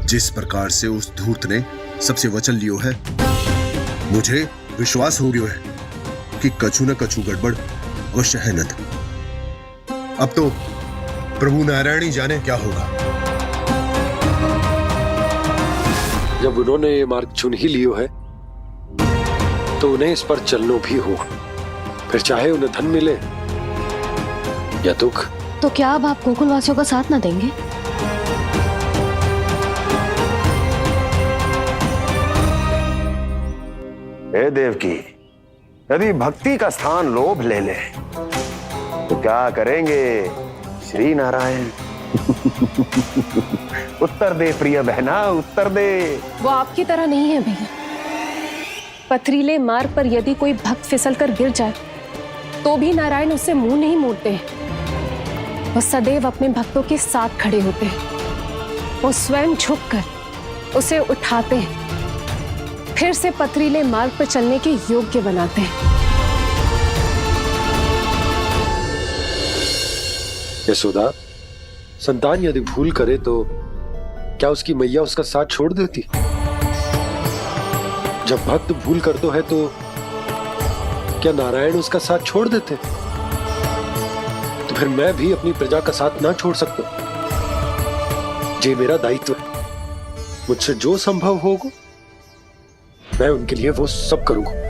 जिस प्रकार से उस धूर्त ने सबसे वचन लियो है, मुझे विश्वास हो गयो है कि कछु न कछु गड़बड़ अवश्य है नंद। अब तो प्रभु नारायण ही जाने क्या होगा। जब उन्होंने ये मार्ग चुन ही लियो है तो उन्हें इस पर चलना भी हो, फिर चाहे उन्हें धन मिले या दुख। तो क्या अब आप गोकुल वासियों का साथ न देंगे? हे देवकी, यदि भक्ति का स्थान लोभ ले ले तो क्या करेंगे श्री नारायण? उत्तर दे प्रिय बहना, उत्तर दे। वो आपकी तरह नहीं है भैया। पथरीले मार्ग पर यदि कोई भक्त फिसलकर गिर जाए तो भी नारायण उससे मुंह नहीं मोड़ते हैं। वो सदैव अपने भक्तों के साथ खड़े होते हैं। वो स्वयं झुककर उसे उठाते हैं, फिर से पथरीले मार्ग पर चलने के योग्य बनाते हैं। यशोदा, संतान यदि भूल करे तो क्या उसकी मैया उसका साथ छोड़ देती? जब भक्त भूल करता है तो क्या नारायण उसका साथ छोड़ देते? तो फिर मैं भी अपनी प्रजा का साथ ना छोड़ सकता। ये मेरा दायित्व है। मुझसे जो संभव होगा मैं उनके लिए वो सब करूंगा।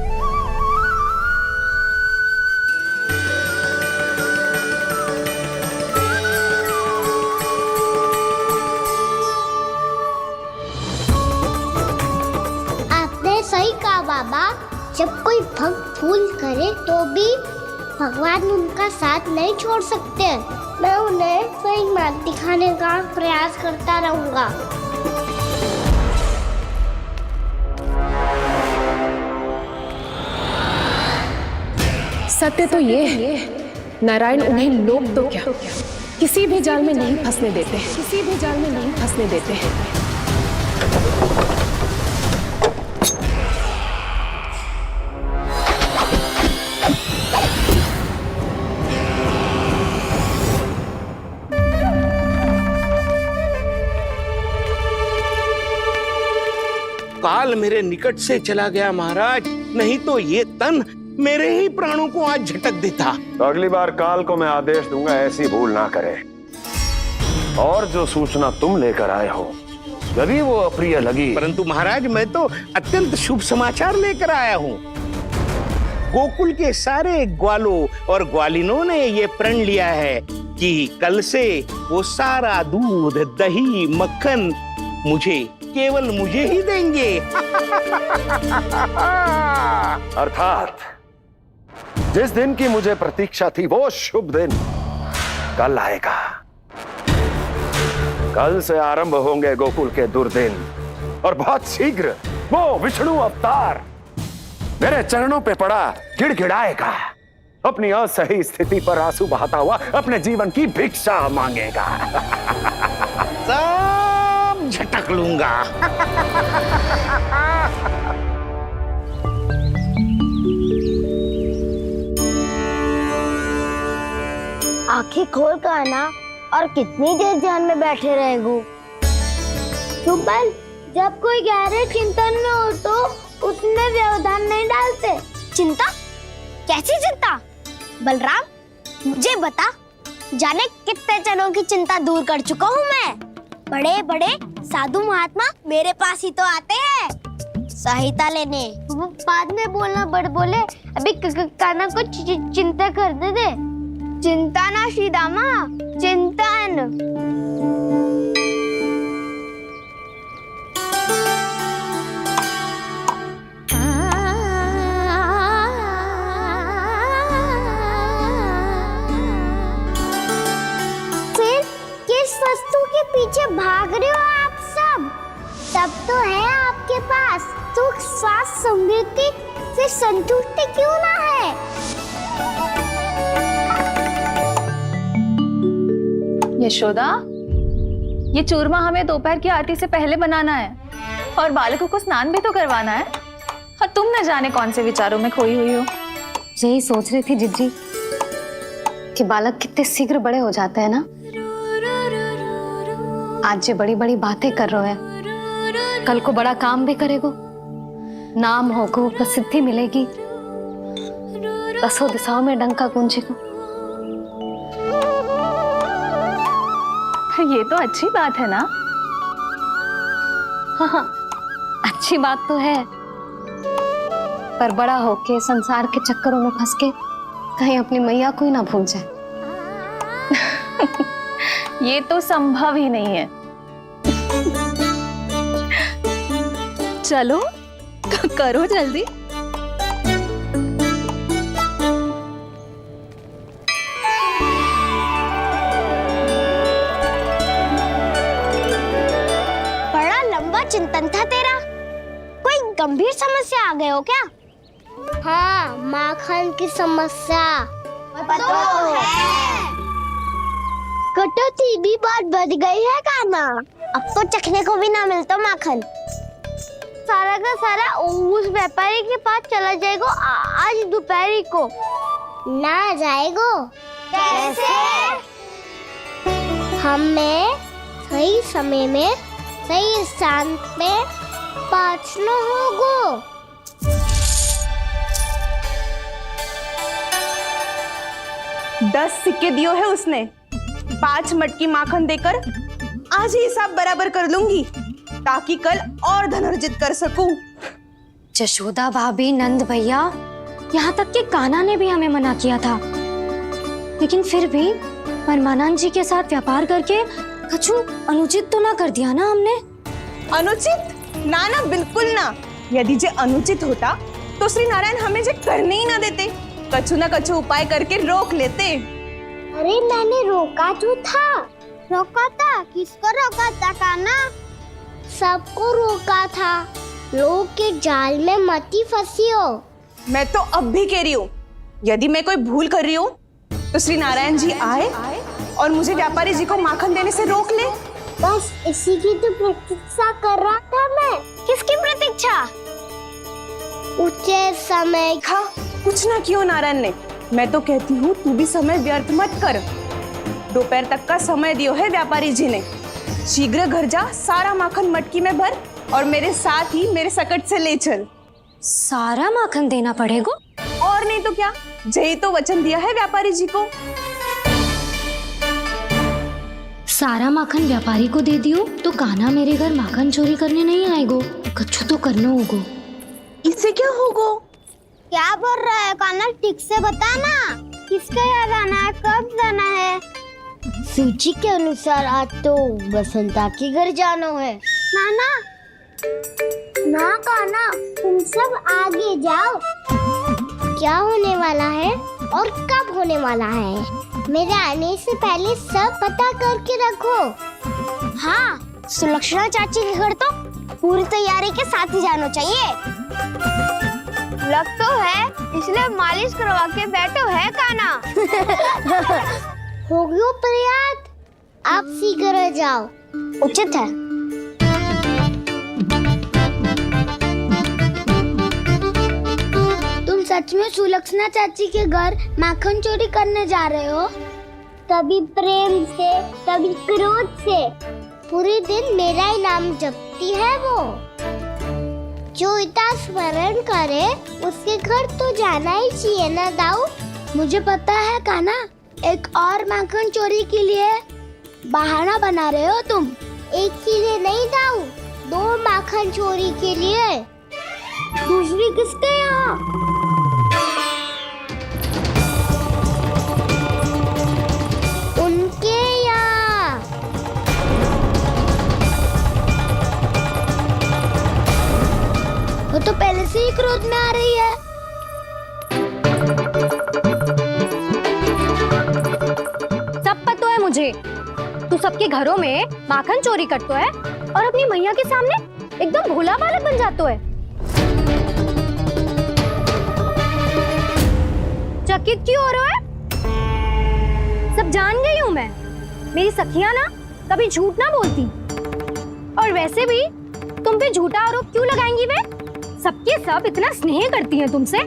सही कहा बाबा, जब कोई भक्त भूल करे तो भी भगवान उनका साथ नहीं छोड़ सकते। मैं उन्हें सही मार्ग दिखाने का प्रयास करता रहूंगा। सत्य तो ये है, नारायण उन्हें लोग तो क्या किसी भी जाल में नहीं फंसने देते, किसी भी जाल में नहीं फंसने देते हैं। काल मेरे निकट से चला गया महाराज, नहीं तो ये तन मेरे ही प्राणों को आज झटक देता। तो अगली बार काल को मैं आदेश दूंगा ऐसी भूल ना करे। और जो सूचना तुम लेकर आए हो यदि वो अप्रिय लगी, परंतु महाराज मैं तो अत्यंत शुभ समाचार लेकर आया हूँ। गोकुल के सारे ग्वालों और ग्वालिनों ने ये प्रण लिया है कि कल से वो सारा दूध, दही, मक्खन केवल मुझे ही देंगे। अर्थात जिस दिन की मुझे प्रतीक्षा थी वो शुभ दिन कल आएगा। कल से आरंभ होंगे गोकुल के दुर्दिन और बहुत शीघ्र वो विष्णु अवतार मेरे चरणों पे पड़ा गिड़गिड़ाएगा, अपनी असही स्थिति पर आंसू बहाता हुआ अपने जीवन की भिक्षा मांगेगा। सब झटक लूंगा। आंखें खोल कर आना और कितनी देर ध्यान में बैठे रहेगो। सुबह जब कोई गहरे चिंतन में हो तो उसमें व्यवधान नहीं डालते। चिंता? कैसी चिंता? बलराम मुझे बता, जाने कितने जनों की चिंता दूर कर चुका हूँ मैं। बड़े बड़े साधु महात्मा मेरे पास ही तो आते हैं सहायता लेने। वो बाद में बोलना बड़ बोले, अभी काना को चिंता करने दे। चिंता ना श्रीदामा, चिंतन। फिर किस वस्तु के पीछे भाग रहे हो आप सब? सब तो है आपके पास, सुख, स्वास्थ्य, समृद्धि, फिर संतुष्टि क्यों ना है? यशोदा, ये चूरमा हमें दोपहर की आरती से पहले बनाना है और बालकों को स्नान भी तो करवाना है, और तुम न जाने कौन से विचारों में खोई हुई हो। यही सोच रही थी जिज्जी कि बालक कितने शीघ्र बड़े हो जाते हैं ना। आज जो बड़ी बड़ी बातें कर रहे हैं कल को बड़ा काम भी करेगो, नाम होगो, प्रसिद्धि मिलेगी, दसों दिशाओं में डंका गूंजेगो। ये तो अच्छी बात है ना? हाँ, अच्छी बात तो है, पर बड़ा होके संसार के चक्करों में फंस के कहीं अपनी मैया को ही ना भूल जाए। ये तो संभव ही नहीं है। चलो करो जल्दी। बड़ा लंबा चिंतन था तेरा। कोई गंभीर समस्या आ गए हो क्या? हाँ, माखन की समस्या तो है। कटौती भी बहुत बढ़ गई है काना। अब तो चखने को भी ना मिलता माखन। सारा का सारा उस व्यापारी के पास चला जाएगा आज दोपहर को। ना जाएगो? कैसे? हमें सही समय में सही स्थान पे पहुंचना होगा। 10 सिक्के दियो है उसने, 5 मटकी माखन देकर आज ही हिसाब बराबर कर लूंगी ताकि कल और धन अर्जित कर सकूं। जशोदा भाभी, नंद भैया, यहाँ तक कि कान्हा ने भी हमें मना किया था, लेकिन फिर भी परमानंद जी के साथ व्यापार करके कछु अनुचित तो ना कर दिया ना हमने? अनुचित? ना ना, बिल्कुल ना। यदि जे अनुचित होता तो श्री नारायण हमें जे करने ही ना देते, कछु ना कछु उपाय करके रोक लेते। अरे मैंने रोका तो था। रोका था? किसको रोका था कान्हा? सबको रोका था। लोग के जाल में मत ही फंसी हो। मैं तो अब भी कह रही हूँ, यदि मैं कोई भूल कर रही हूँ तो श्री नारायण जी आए और मुझे व्यापारी जी को माखन देने से रोक ले। बस इसी की तो प्रतीक्षा कर रहा था मैं। किसकी प्रतीक्षा? उचित समय। हाँ, कुछ ना क्यों नारायण ने। मैं तो कहती हूँ तू भी समय व्यर्थ मत कर। दोपहर तक का समय दियो है व्यापारी जी ने। शीघ्र घर जा, सारा माखन मटकी में भर और मेरे साथ ही मेरे सकट से ले चल। सारा माखन देना पड़ेगा? और नहीं तो क्या, जय तो वचन दिया है व्यापारी जी को। सारा माखन व्यापारी को दे दियो तो कान्हा मेरे घर माखन चोरी करने नहीं आएगो। कछु तो करना होगा। इससे क्या होगा? क्या बोल रहा है कान्हा? ठीक से बता ना। किसका यहाँ जाना है, कब जाना है? सूची के अनुसार आज तो बसंता के घर जाना है। नाना, ना कान्हा, तुम सब आगे जाओ। क्या होने वाला है और कब होने वाला है, मेरे आने से पहले सब पता करके रखो। हाँ, सुलक्षणा चाची के घर तो पूरी तैयारी के साथ ही जाना चाहिए। लग तो है, इसलिए मालिश करवा के बैठो है कान्हा। हो गयो प्रयास, आप शीघ्र जाओ, उचित है। तुम सच में सुलक्षणा चाची के घर माखन चोरी करने जा रहे हो? कभी प्रेम से, कभी क्रोध से, पूरे दिन मेरा ही नाम जपती है वो। जो इतना स्मरण करे उसके घर तो जाना ही चाहिए ना दाऊ। मुझे पता है कान्हा, एक और माखन चोरी के लिए बहाना बना रहे हो तुम। एक के लिए नहीं दाऊ, 2 माखन चोरी के लिए। दूसरी किसके यहाँ? उनके यहाँ। वो तो पहले से ही क्रोध में आ रही है। सब पता है मुझे, तू सबके घरों में माखन चोरी करतो है और अपनी मैया के सामने एकदम भोला बालक बन जातो है। चकित क्यों हो रहा है? सब जान गई हूं मैं। मेरी सखियां ना कभी झूठ ना बोलती, और वैसे भी तुम पे झूठा आरोप क्यों लगाएंगी वे? सबके सब इतना स्नेह करती हैं तुमसे,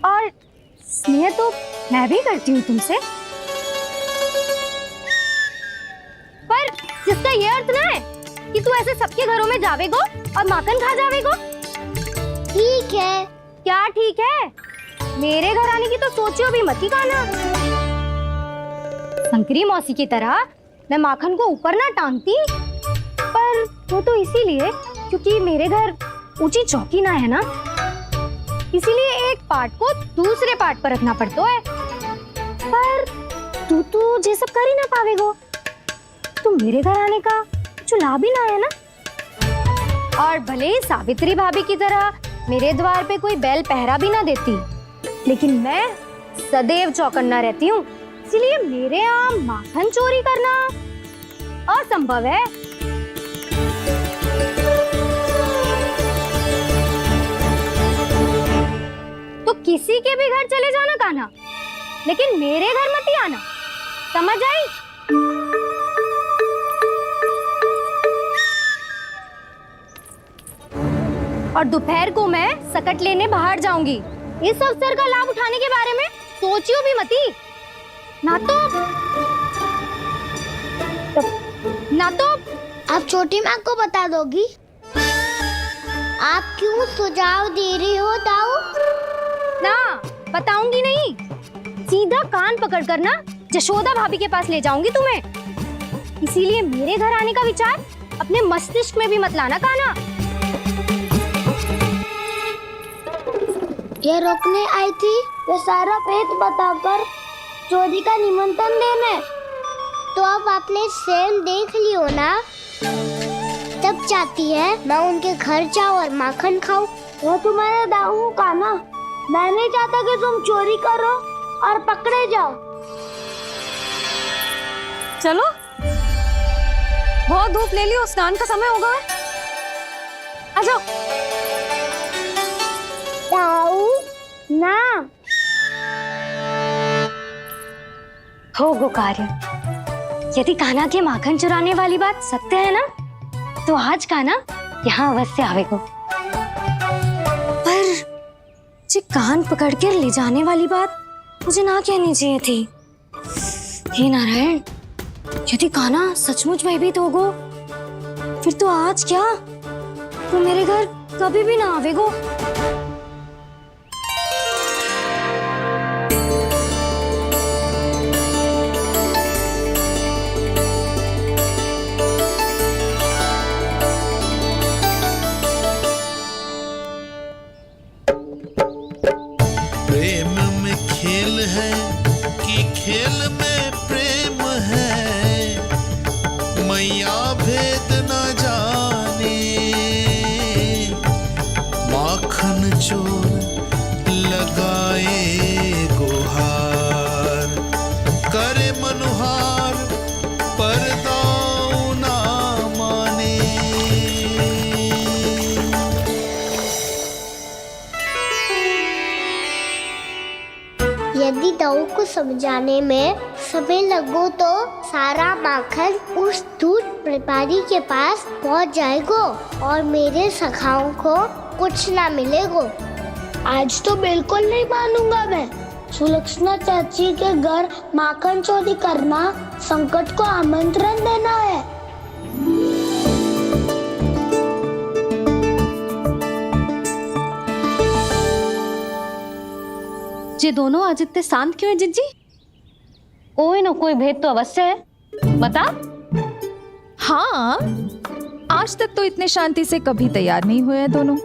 और स्नेह तो मैं भी करती हूँ तुमसे, पर जिसका ये अर्थ ना है कि तू ऐसे सबके घरों में जावेगो और माखन खा जावेगो? ठीक है। क्या ठीक है? मेरे घर आने की तो सोचियो भी मत ही खाना। शंकरी मौसी की तरह मैं माखन को ऊपर ना टांगती, पर वो तो इसीलिए क्योंकि मेरे घर ऊंची चौकी ना है ना, इसीलिए एक पार्ट को दूसरे पार्ट पर रखना पड़ता है। पर तू ये सब कर ही ना पावेगो, तो मेरे घर आने का कुछ लाभ ही ना है ना। और भले ही सावित्री भाभी की तरह मेरे द्वार पे कोई बैल पहरा भी ना देती, लेकिन मैं सदैव चौकन्ना रहती हूँ, इसलिए मेरे यहाँ माखन चोरी करना असंभव है। तो किसी के भी घर चले जाना कान्हा, लेकिन मेरे घर मत ही आना, समझ आई? और दोपहर को मैं सकट लेने बाहर जाऊंगी। इस अवसर का लाभ उठाने के बारे में सोचियो भी मती, ना तो आप छोटी माँ को बता दोगी? आप क्यों सुझाव दे रही हो दाऊ? ना, बताऊंगी नहीं। सीधा कान पकड़ कर ना जशोदा भाभी के पास ले जाऊंगी तुम्हें। इसीलिए मेरे घर आने का विचार अपने मस्तिष्क में भी मत लाना कान्हा। ये रोकने आई थी ये सारा भेद बताकर चोरी का निमंत्रण देने। तो अब आपने सेम देख लियो ना, तब चाहती है मैं उनके घर जाऊं और माखन खाऊं। वो तुम्हारे दाऊ का ना, मैं नहीं चाहता कि तुम चोरी करो और पकड़े जाओ। चलो, बहुत धूप ले लियो, स्नान का समय होगा। आ जाओ। दाऊ ना हो कार्य। यदि कान्हा के माखन चुराने वाली बात सत्य है ना, तो आज कान्हा यहाँ अवश्य आवेगो। पर जे कान पकड़ कर ले जाने वाली बात मुझे ना कहनी चाहिए थी। हे नारायण, यदि कान्हा सचमुच भयभीत होगो, फिर तो आज क्या, तो मेरे घर कभी भी ना आवेगो। प्रेम में खेल है कि खेल में प्रेम है, मैया भेद न जाने। माखन चोर लगाए गुहार, करे मनुहार पर दाऊ ना माने। यदि दाऊ को समझाने में समय लगो तो सारा माखन उस दूध व्यापारी के पास पहुंच जाएगो और मेरे सखाओं को कुछ ना मिलेगो। आज तो बिल्कुल नहीं मानूंगा मैं। सुलक्षणा चाची के घर माखन चोरी करना संकट को आमंत्रण देना है। ये दोनों आज इतने शांत क्यों है जिज्जी? कोई ना कोई भेद तो अवश्य है, बता। हाँ, आज तक तो इतने शांति से कभी तैयार नहीं हुए हैं दोनों।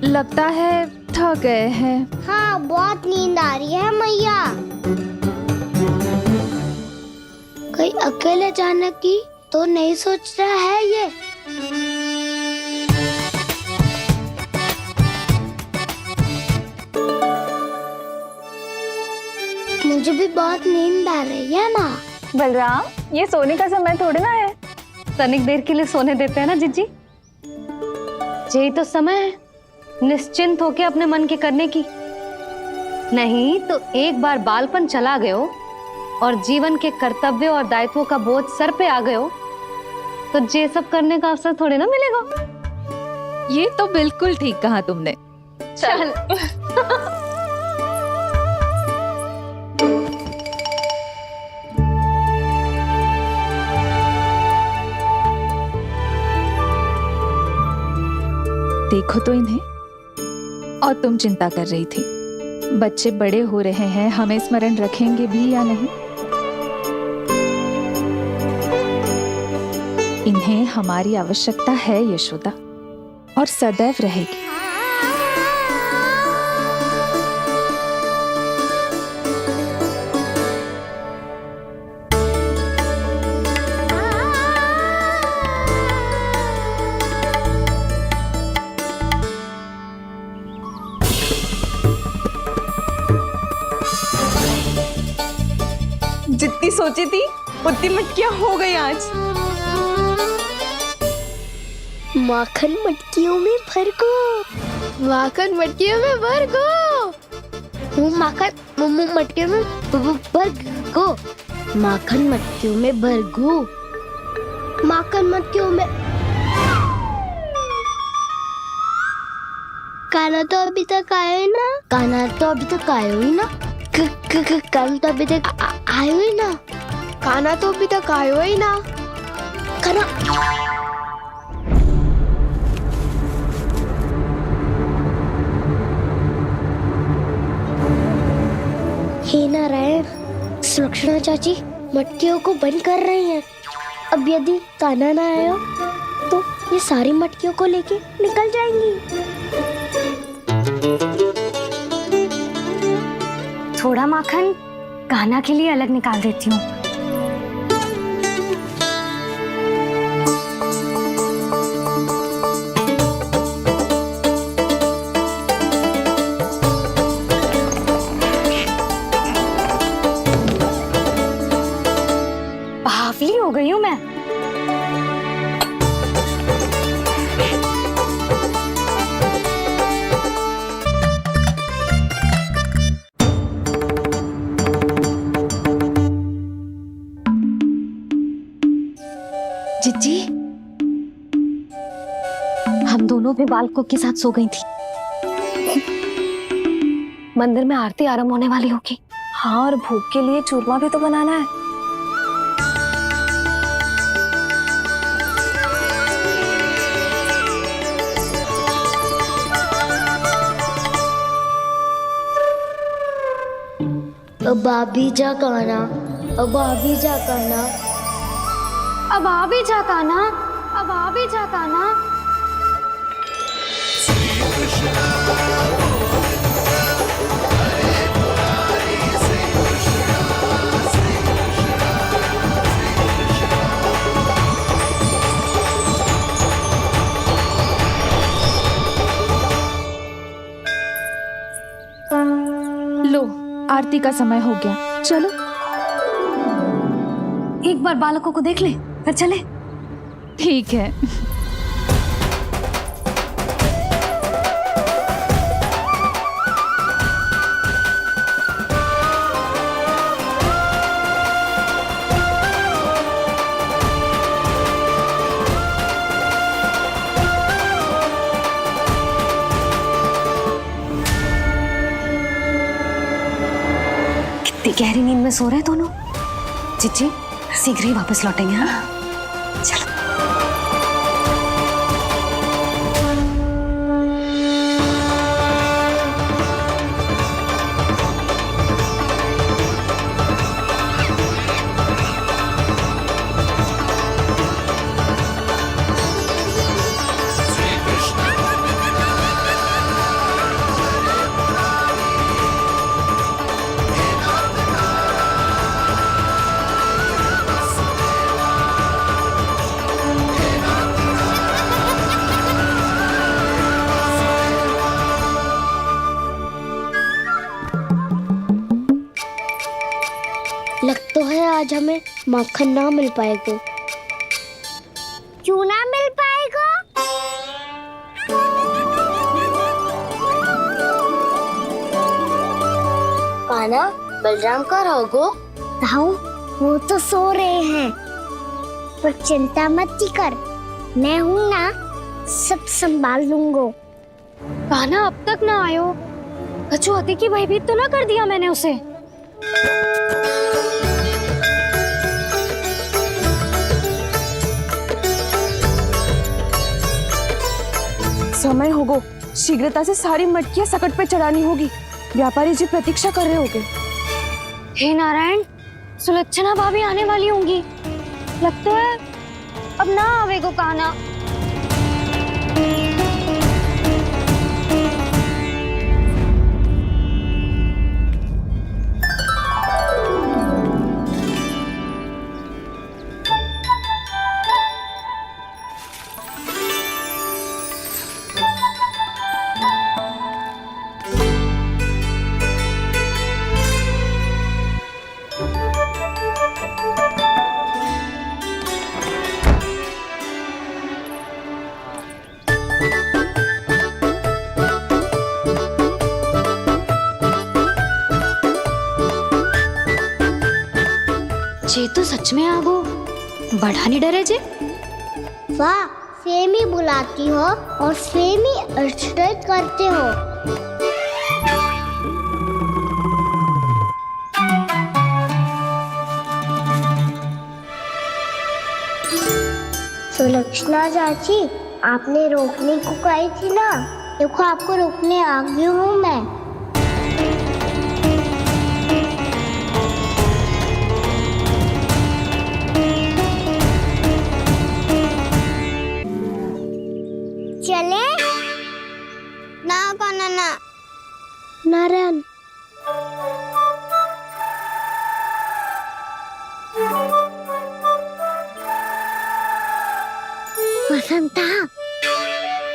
लगता है थक गए हैं। हाँ, बहुत नींद आ रही है मैया। कहीं अकेले जाने की तो नहीं सोच रहा है ये? मुझे भी बहुत नींद आ रही है माँ। बलराम, ये सोने का समय थोड़ी ना है। तनिक देर के लिए सोने देते हैं ना जिज्जी। यही तो समय है निश्चिंत होके अपने मन के करने की। नहीं तो एक बार बालपन चला गयो और जीवन के कर्तव्य और दायित्वों का बोझ सर पे आ गयो, तो ये सब करने का अवसर थोड़ी ना मिलेगा। ये तो बिल्कुल ठीक कहा तुमने। चल। देखो तो इन्हें। और तुम चिंता कर रही थी बच्चे बड़े हो रहे हैं, हमें स्मरण रखेंगे भी या नहीं। इन्हें हमारी आवश्यकता है यशोदा, और सदैव रहेगी। जितनी सोची थी उतनी मटकियां हो गई आज। माखन मटकियों में भर को, माखन मटकियों में भर को, माखन मटकियों में भर को, माखन मटकियों में भर को, माखन मटकियों में। काना तो अभी तक आया ही ना, काना तो अभी तक आया ही ना, काना तो अभी तक आयो ही ना, काना तो अभी तक आयो ही ना, काना। हे नारायण, सुलक्षणा चाची मटकियों को बंद कर रही हैं। अब यदि काना ना आया तो ये सारी मटकियों को लेके निकल जाएंगी। थोड़ा माखन कान्हा के लिए अलग निकाल देती हूँ। बावली हो गई हूँ मैं। जिज्जी, हम दोनों भी बालकों के साथ सो गई थी। मंदिर में आरती आरंभ होने वाली होगी। हाँ, और भोग के लिए चूरमा भी तो बनाना है। अब आ भी जा काना, अब आ भी जा काना, अब आ भी जा कान्हा, अब आ भी जा कान्हा। लो, आरती का समय हो गया, चलो। एक बार बालकों को देख ले, फिर चले। ठीक है। कितनी गहरी नींद में सो रहे हैं दोनों। जिज्जी शीघ्र ही वापस लौटेंगे। हाँ, चलो। लग तो है आज हमें माखन ना मिल पाएगा। क्यों ना मिल पाएगा? कान्हा, बलराम का रहोगो? ताऊ, वो तो सो रहे हैं, पर चिंता मत कर, मैं हूँ ना, सब संभाल लूंगा। कान्हा अब तक ना आयो, कछुआती की भयभीत तो ना कर दिया मैंने उसे? समय होगो, शीघ्रता से सारी मटकियां सकट पे चढ़ानी होगी। व्यापारी जी प्रतीक्षा कर रहे होंगे। हे नारायण, सुलक्षणा भाभी आने वाली होंगी। लगता है अब ना आवेगो कान्हा। जे तो सच में आगो बढ़ा नहीं डरे जे। वाह, सेम ही बुलाती हो और सेम ही अर्चना करते हो। सुलक्षणा चाची, आपने रोकने को कही थी ना, देखो आपको रोकने आ गई हूँ मैं। चले ना कान्हा ना। नारायण, वसंता,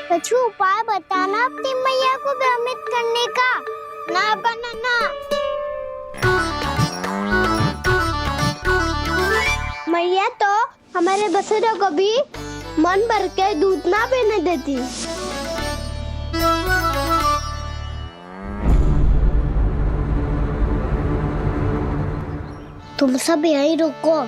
कुछ उपाय बताना अपनी मैया को भ्रमित करने का। ना कान्हा ना। मैया तो हमारे बसेरों को भी मन भर के दूध ना पीने देती। तुम सब यहीं रुको।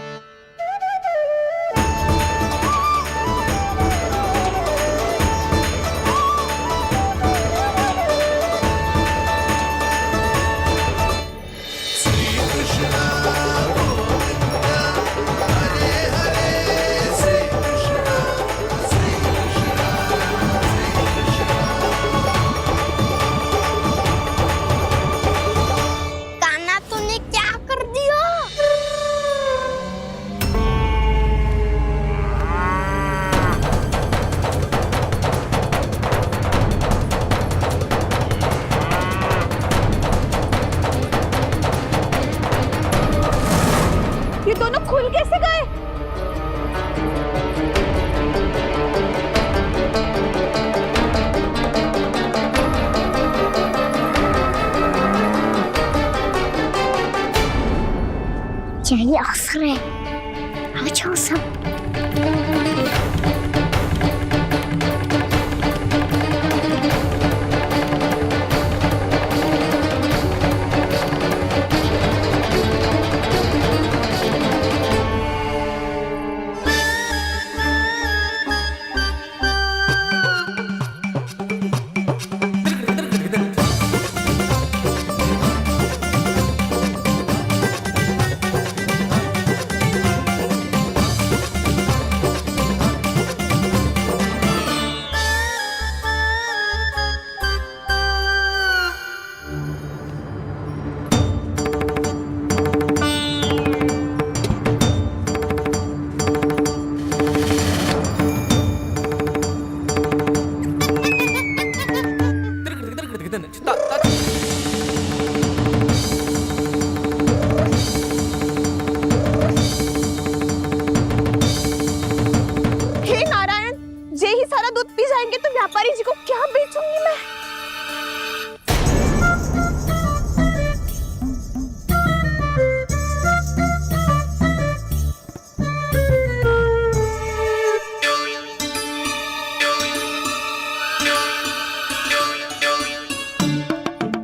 ये दोनों खुल कैसे गए? यही अवसर है, आ जाओ सब। व्यापारी जी को क्या बेचूंगी मैं?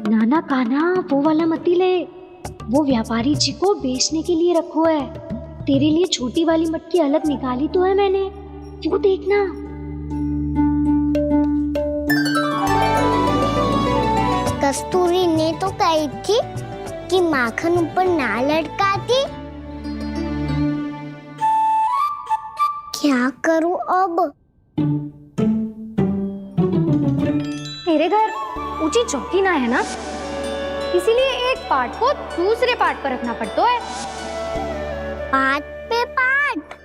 नाना कान्हा वो वाला मती ले, वो व्यापारी जी को बेचने के लिए रखो है। तेरे लिए छोटी वाली मटकी अलग निकाली तो है मैंने, वो देखना। कस्तूरी ने तो कही थी कि माखन ऊपर ना लटकाती। क्या करूं अब? मेरे घर ऊंची चौकी ना है ना, इसीलिए एक पार्ट को दूसरे पार्ट पर रखना पड़ता है। पार्ट पे पार्ट।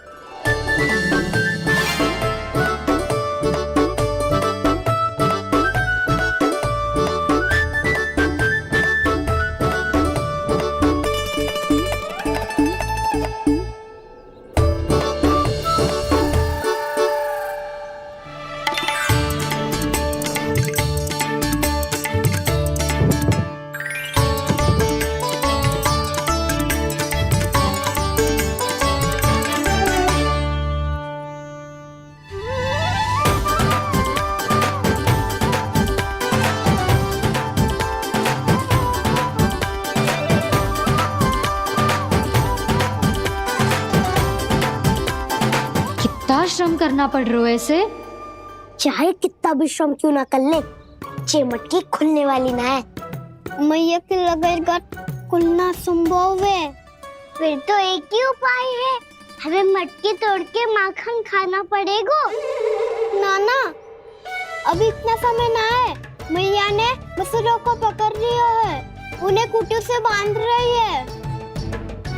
कितना श्रम करना पड़ रहा है इसे। चाहे कितना भी श्रम क्यों ना कर ले, ये मटकी खुलने वाली ना है। मैया के लगेगा खुलना संभव है। फिर तो एक ही उपाय है, हमें मटकी तोड़ के माखन खाना पड़ेगा। नाना, अभी इतना समय ना है। मैया ने बछड़ों को पकड़ लिया है, उन्हें कुटियों से बांध रही है।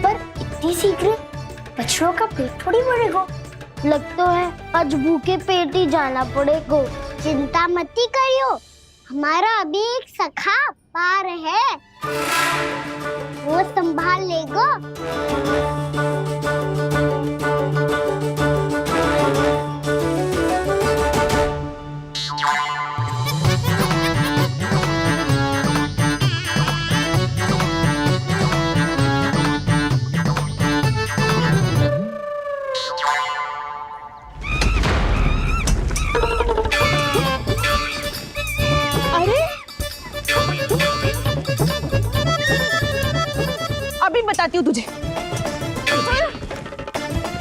पर इतनी शीघ्र बछड़ों का पेट थोड़ी भरेगा। लगता है आज भूखे पेट ही जाना पड़ेगा। चिंता मत करियो, हमारा अभी एक सखा पार है, वो संभाल लेगा। अभी बताती हूँ तुझे।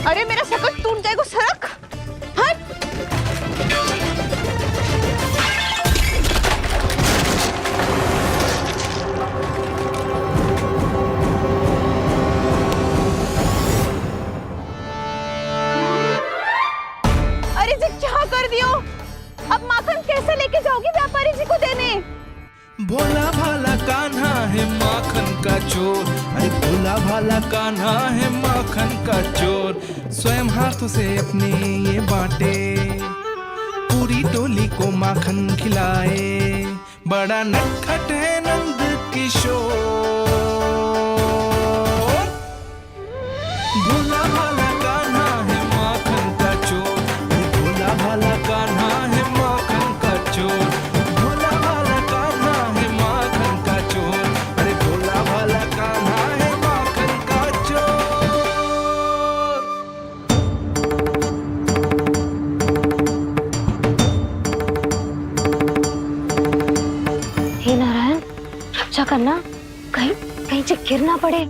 अरे मेरा शकट टूट जाएगा, सरक हट। अरे जी क्या कर दियो? अब माखन कैसे लेके जाओगी व्यापारी जी को देने? भोला भाला कान्हा है माखन का चोर, अरे भोला भाला कान्हा है माखन का चोर। स्वयं हाथों से अपने ये बांटे, पूरी टोली को माखन खिलाए। बड़ा नटखट है नंद किशोर। भोला भाला कान्हा है माखन का चोर, अरे भोला भाला कान्हा है माखन का चोर। भोला भाला कान्हा है माखन का चोर, अरे भोला भाला कान्हा है माखन का चोर। हे नारायण, रक्षा करना, कहीं कहीं से गिर ना पड़े।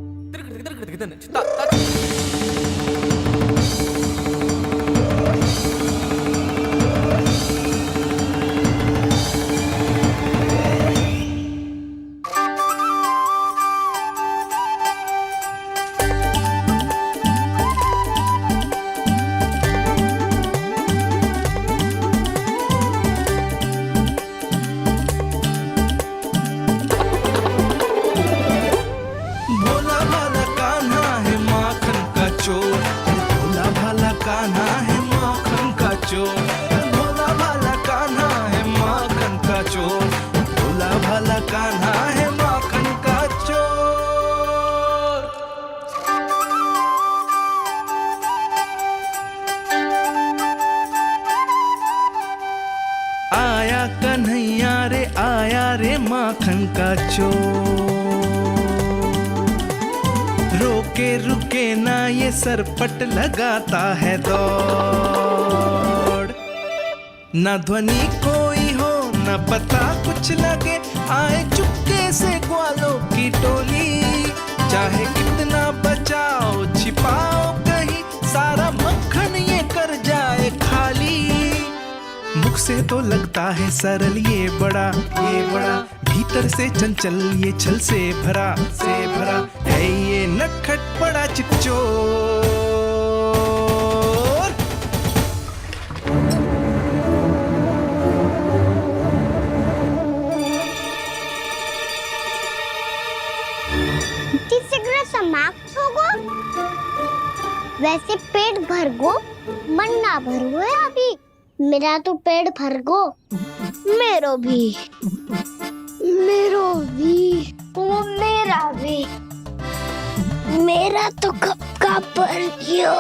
भोला भाला कान्हा है माखन का चोर, भोला भाला कान्हा है माखन का चोर। भोला भाला कान्हा है माखन का चोर, भोला भाला कान्हा है माखन का चोर। आया कन्हैया रे आया रे माखन का चोर। रोके रुके ना ये सरपट लगाता है दौड़। ना ध्वनि कोई हो ना पता कुछ लगे, आए चुपके से ग्वालों की टोली। चाहे कितना बचाओ छिपाओ कहीं, सारा मक्खन ये कर जाए खाली। मुख से तो लगता है सरल ये बड़ा भीतर से चंचल ये छल से भरा है ये नटखट बड़ा चिकचोर। वैसे पेट भर गो मन ना भर गो है अभी। मेरा तो पेट भर गो। मेरो भी वो मेरा भी। मेरा तो कब का भर गया।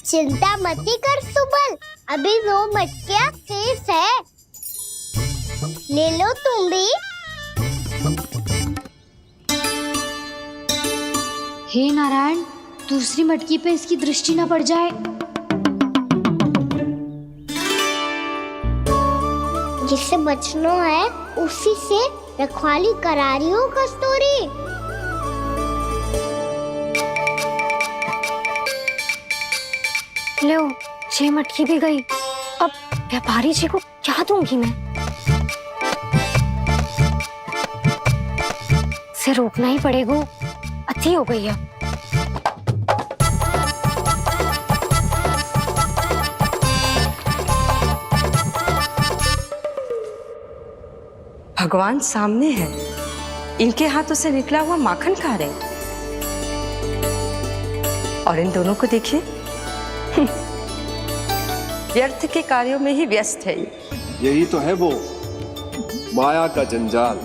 चिंता मती कर सुबल, अभी 2 मटकियाँ शेष है, ले लो तुम भी। हे नारायण, दूसरी मटकी पे इसकी दृष्टि न पड़ जाए। जिससे बचना है उसी से रखवाली करा रही हो कस्तूरी। लो, 6 मटकी भी गई। अब व्यापारी जी को क्या दूंगी मैं? इसे रोकना ही पड़ेगा, अति हो गई है। भगवान सामने है, इनके हाथों से निकला हुआ माखन खा रहे हैं। और इन दोनों को देखिए, व्यर्थ के कार्यों में ही व्यस्त है। यही तो है वो माया का जंजाल,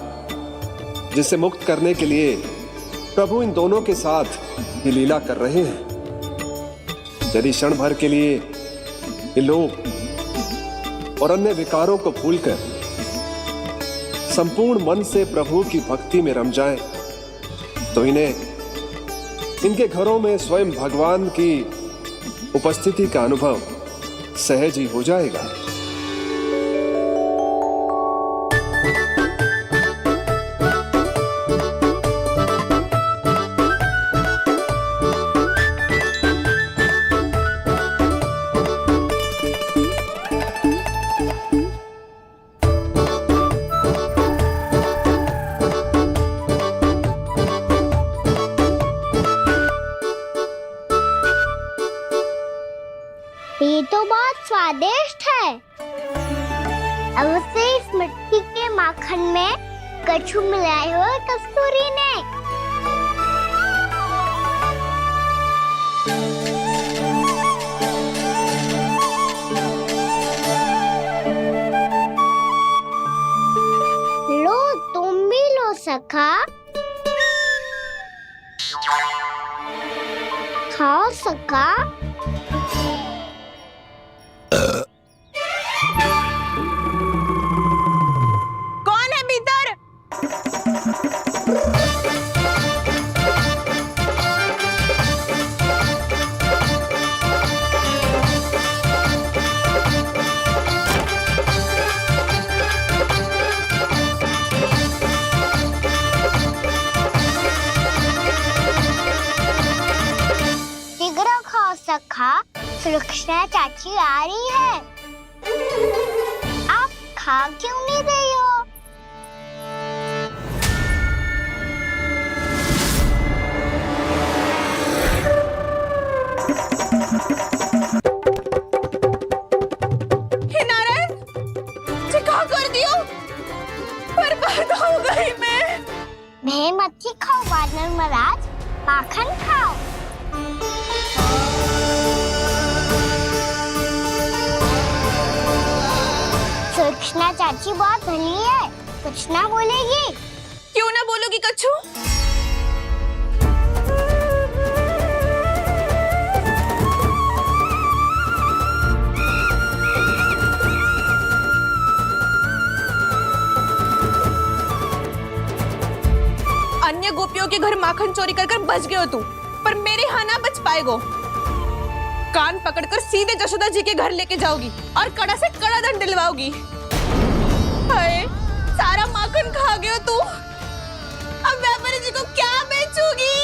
जिसे मुक्त करने के लिए प्रभु इन दोनों के साथ ये लीला कर रहे हैं। यदि क्षण भर के लिए ये लोग और अन्य विकारों को भूलकर संपूर्ण मन से प्रभु की भक्ति में रम जाएं, तो इन्हें इनके घरों में स्वयं भगवान की उपस्थिति का अनुभव सहज ही हो जाएगा। ये तो बहुत स्वादिष्ट है। अवश्य इस मिट्टी के माखन में कछु मिलाए हो कस्तूरी ने। लो तुम भी लो सखा, खाओ सखा। कौन है भीतर? शीघ्र खाओ सखा, सुलक्षणा चाची आ रही है। आप खा क्यों नहीं रही हो? हे नारायण, ये क्या कर दियो? बर्बाद हो गई मैं। मच्छी खाओ वानर महाराज, माखन खाओ। सुलक्षणा चाची बहुत भली है, कुछ ना बोलेगी। क्यों ना बोलोगी कच्छू? अन्य गोपियों के घर माखन चोरी कर बच गए हो तू, पर मेरे यहाँ ना बच पाएगो। कान पकड़कर सीधे जशोदा जी के घर लेके जाओगी और कड़ा से कड़ा दंड दिलवाओगी। हाय, सारा माखन खा गए हो तू। अब व्यापारी जी को क्या बेचूगी?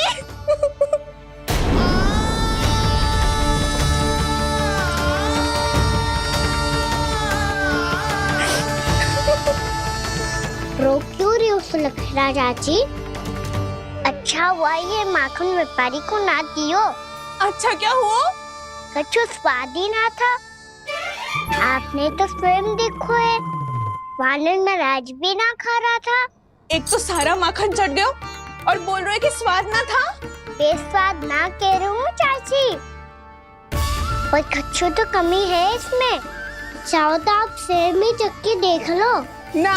रो क्यों रही हो सुलक्षणा चाची? अच्छा हुआ ये माखन व्यापारी को ना दियो। अच्छा क्या हुआ? कछु स्वाद ही ना था। आपने तो स्वयं देखो है, वानर नाराज भी ना खा रहा था। एक तो सारा माखन चढ़ गया और बोल रहे कि स्वाद ना था। बेस्वाद ना कह रही हूँ चाची, पर कच्चू तो कमी है इसमें। चाहो तो आप शेर में चक्की देख लो। ना,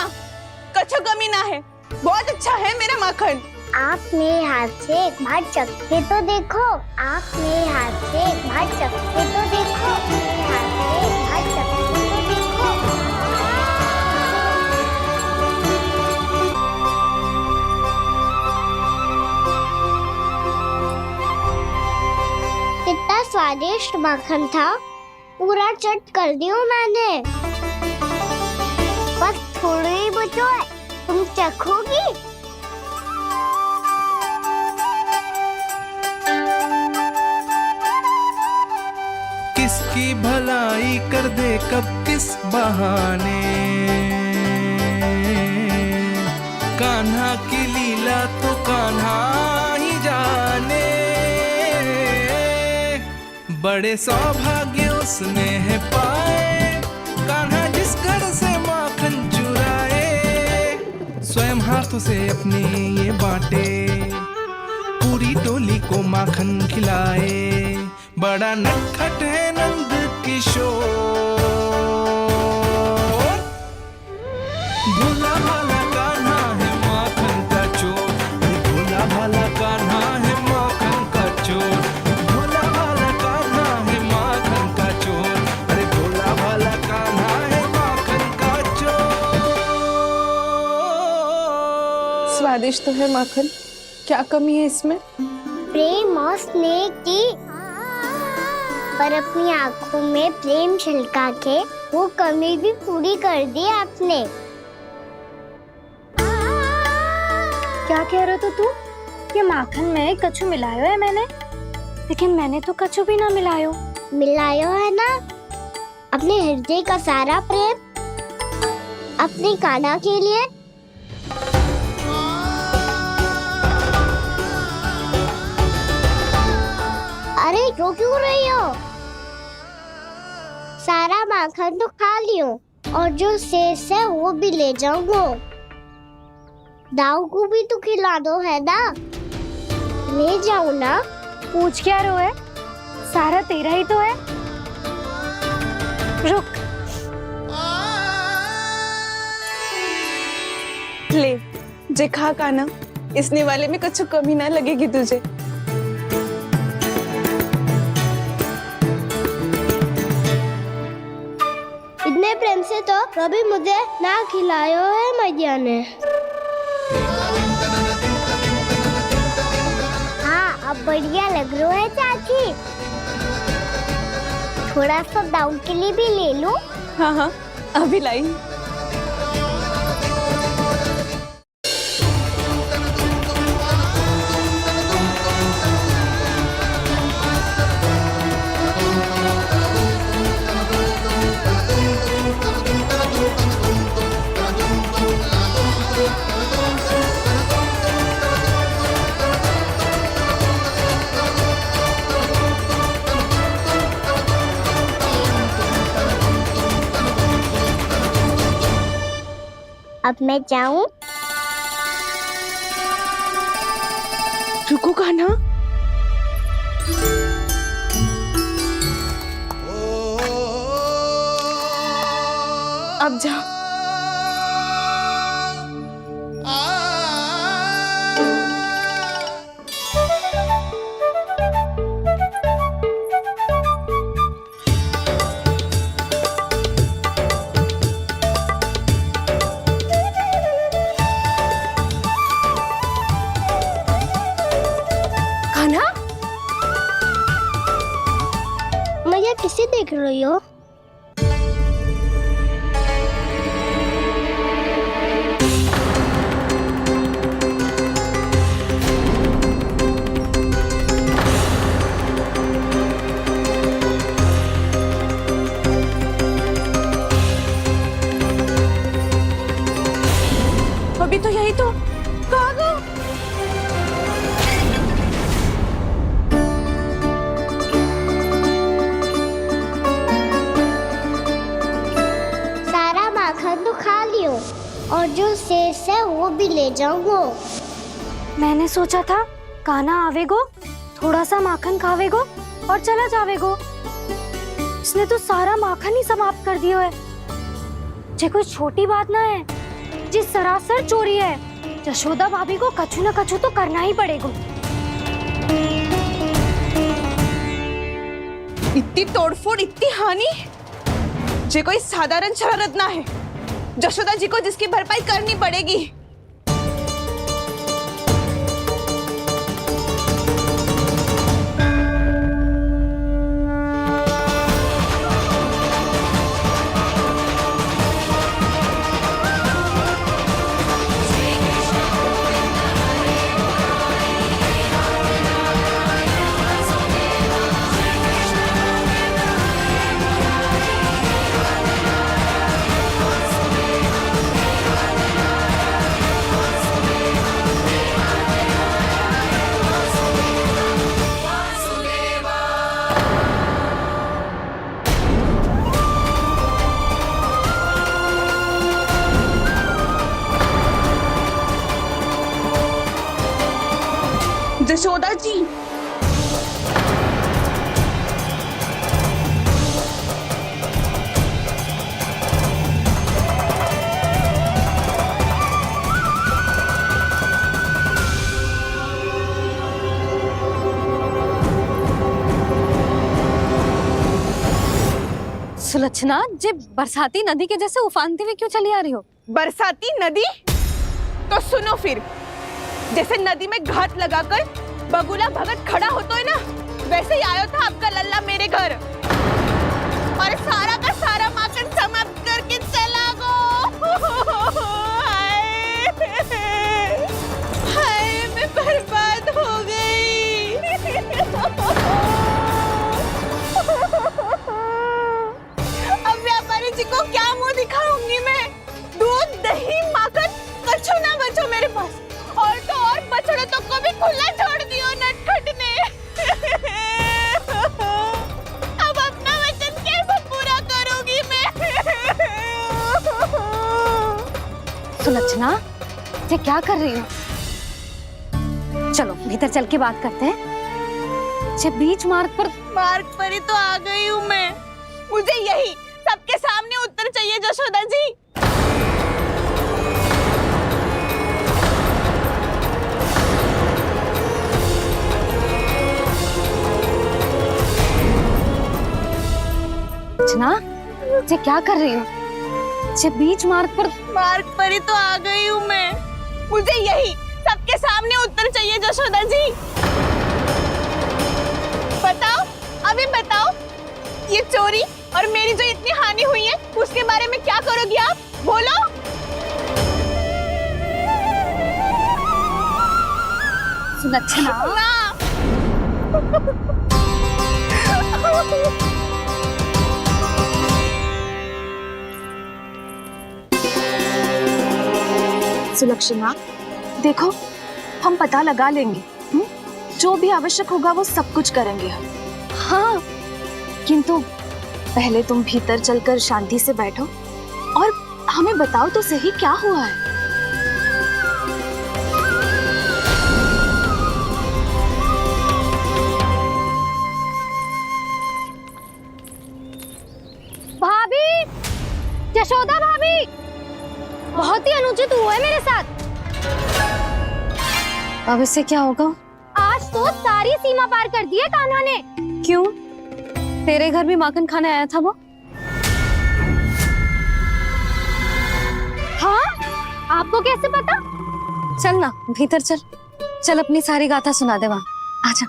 कच्चा कमी ना है, बहुत अच्छा है मेरा माखन। आप मेरे हाथ से एक बार चक्के तो देखो। आप मेरे हाथ से एक बार चक्के तो देखो। मेरे हाथ से एक बार चक्के तो देखो। कितना स्वादिष्ट माखन था, पूरा चट कर दिया मैंने। बस थोड़ी ही बचो है, तुम चखोगी? किसकी भलाई कर दे कब किस बहाने, कान्हा की लीला तो कान्हा ही जाने। बड़े सौभाग्य उसने है पाए, कान्हा जिस घर से माखन चुराए। स्वयं हाथों से अपने ये बांटे, पूरी टोली को माखन खिलाए। बड़ा नटखट है नंद किशोर, भोला भाला कान्हा है माखन का चोर। भोला भाला कान्हा है माखन का चोर। भोला भाला कान्हा है माखन का चोर। अरे भोला भाला कान्हा है माखन का चोर। स्वादिष्ट तो है माखन, क्या कमी है इसमें? प्रेम और स्नेह की, पर अपनी आंखों में प्रेम छिलका के वो कमी भी पूरी कर दी आपने। क्या कह रहे हो तू? ये माखन में कछु मिलायो है मैंने, लेकिन मैंने तो कछु भी ना मिलायो। मिलायो है ना अपने हृदय का सारा प्रेम अपनी कान्हा के लिए। अरे रो क्यों रही हो? सारा माखन तो खा लियो और जो शेष है वो भी ले जाऊंगा। दाऊ को भी तो खिला दो है ना, ले जाओ ना। पूछ क्या रो है, सारा तेरा ही तो है। रुक, ले जे खा कान्हा, इसने वाले में कुछ कमी ना लगेगी तुझे। इतने प्रेम से तो कभी मुझे ना खिलायो है मैया ने। हाँ, अब बढ़िया लग रहा है चाची। थोड़ा सा दाऊ के लिए भी ले लो। हाँ हाँ, अभी लाई। अब मैं जाऊं? रुको कान्हा, अब जा। मैया किसे देख रही हो? अभी तो यही तो, कहाँ गो? सारा माखन तो खा लियो और जो शेष है वो भी ले जाऊंगा। मैंने सोचा था कान्हा आवेगो, थोड़ा सा माखन खावेगो और चला जावेगो। इसने तो सारा माखन ही समाप्त कर दिया है। ये कोई छोटी बात ना है, जी सरासर चोरी है। यशोदा भाभी को कछु न कछु तो करना ही पड़ेगा। इतनी तोड़फोड़, इतनी हानि, ये कोई साधारण शरारत ना है। यशोदा जी को जिसकी भरपाई करनी पड़ेगी। यशोदा जी, सुलक्षणा, जे बरसाती नदी के जैसे उफानते हुए क्यों चली आ रही हो? बरसाती नदी? तो सुनो फिर, जैसे नदी में घाट लगाकर बगुला भगत खड़ा होता है ना, वैसे ही आया था आपका लल्ला मेरे घर और सारा का सारा माखन समाप्त करके चला गो। हाय, मैं बर्बाद हो गई। अब व्यापारी जी को क्या मुंह दिखाऊंगी मैं? दूध, दही, माखन कछु ना बचो मेरे पास। और तो और बछड़ों को भी खुला छोड़ दियो नटखट ने। अब अपना वचन कैसे पूरा करूंगी मैं? सुलक्षणा, ये क्या कर रही हो? चलो भीतर चल के बात करते हैं। ये बीच मार्ग पर ही तो आ गई हूँ मैं। मुझे यही सबके सामने उत्तर चाहिए यशोदा जी। सुलक्षणा, ये क्या कर रही हो? ये बीच मार्ग पर ही तो आ गई हूँ मैं। मुझे यही सबके सामने उत्तर चाहिए यशोदा जी। बताओ, अभी बताओ, ये चोरी और मेरी जो इतनी हानि हुई है उसके बारे में क्या करोगी आप? बोलो। सुलक्षणा, सुलक्षणा, देखो, हम पता लगा लेंगे। जो भी आवश्यक होगा वो सब कुछ करेंगे हम। हाँ, किंतु पहले तुम भीतर चलकर शांति से बैठो और हमें बताओ तो सही क्या हुआ है। भाभी, यशोदा भाभी, बहुत ही अनुचित हुआ है मेरे साथ। अब इससे क्या होगा? आज तो सारी सीमा पार कर दी है कान्हा ने। क्यों? तेरे घर भी माखन खाने आया था वो? हाँ, आपको कैसे पता? चल ना भीतर चल, चल अपनी सारी गाथा सुना दे वहां। आजा।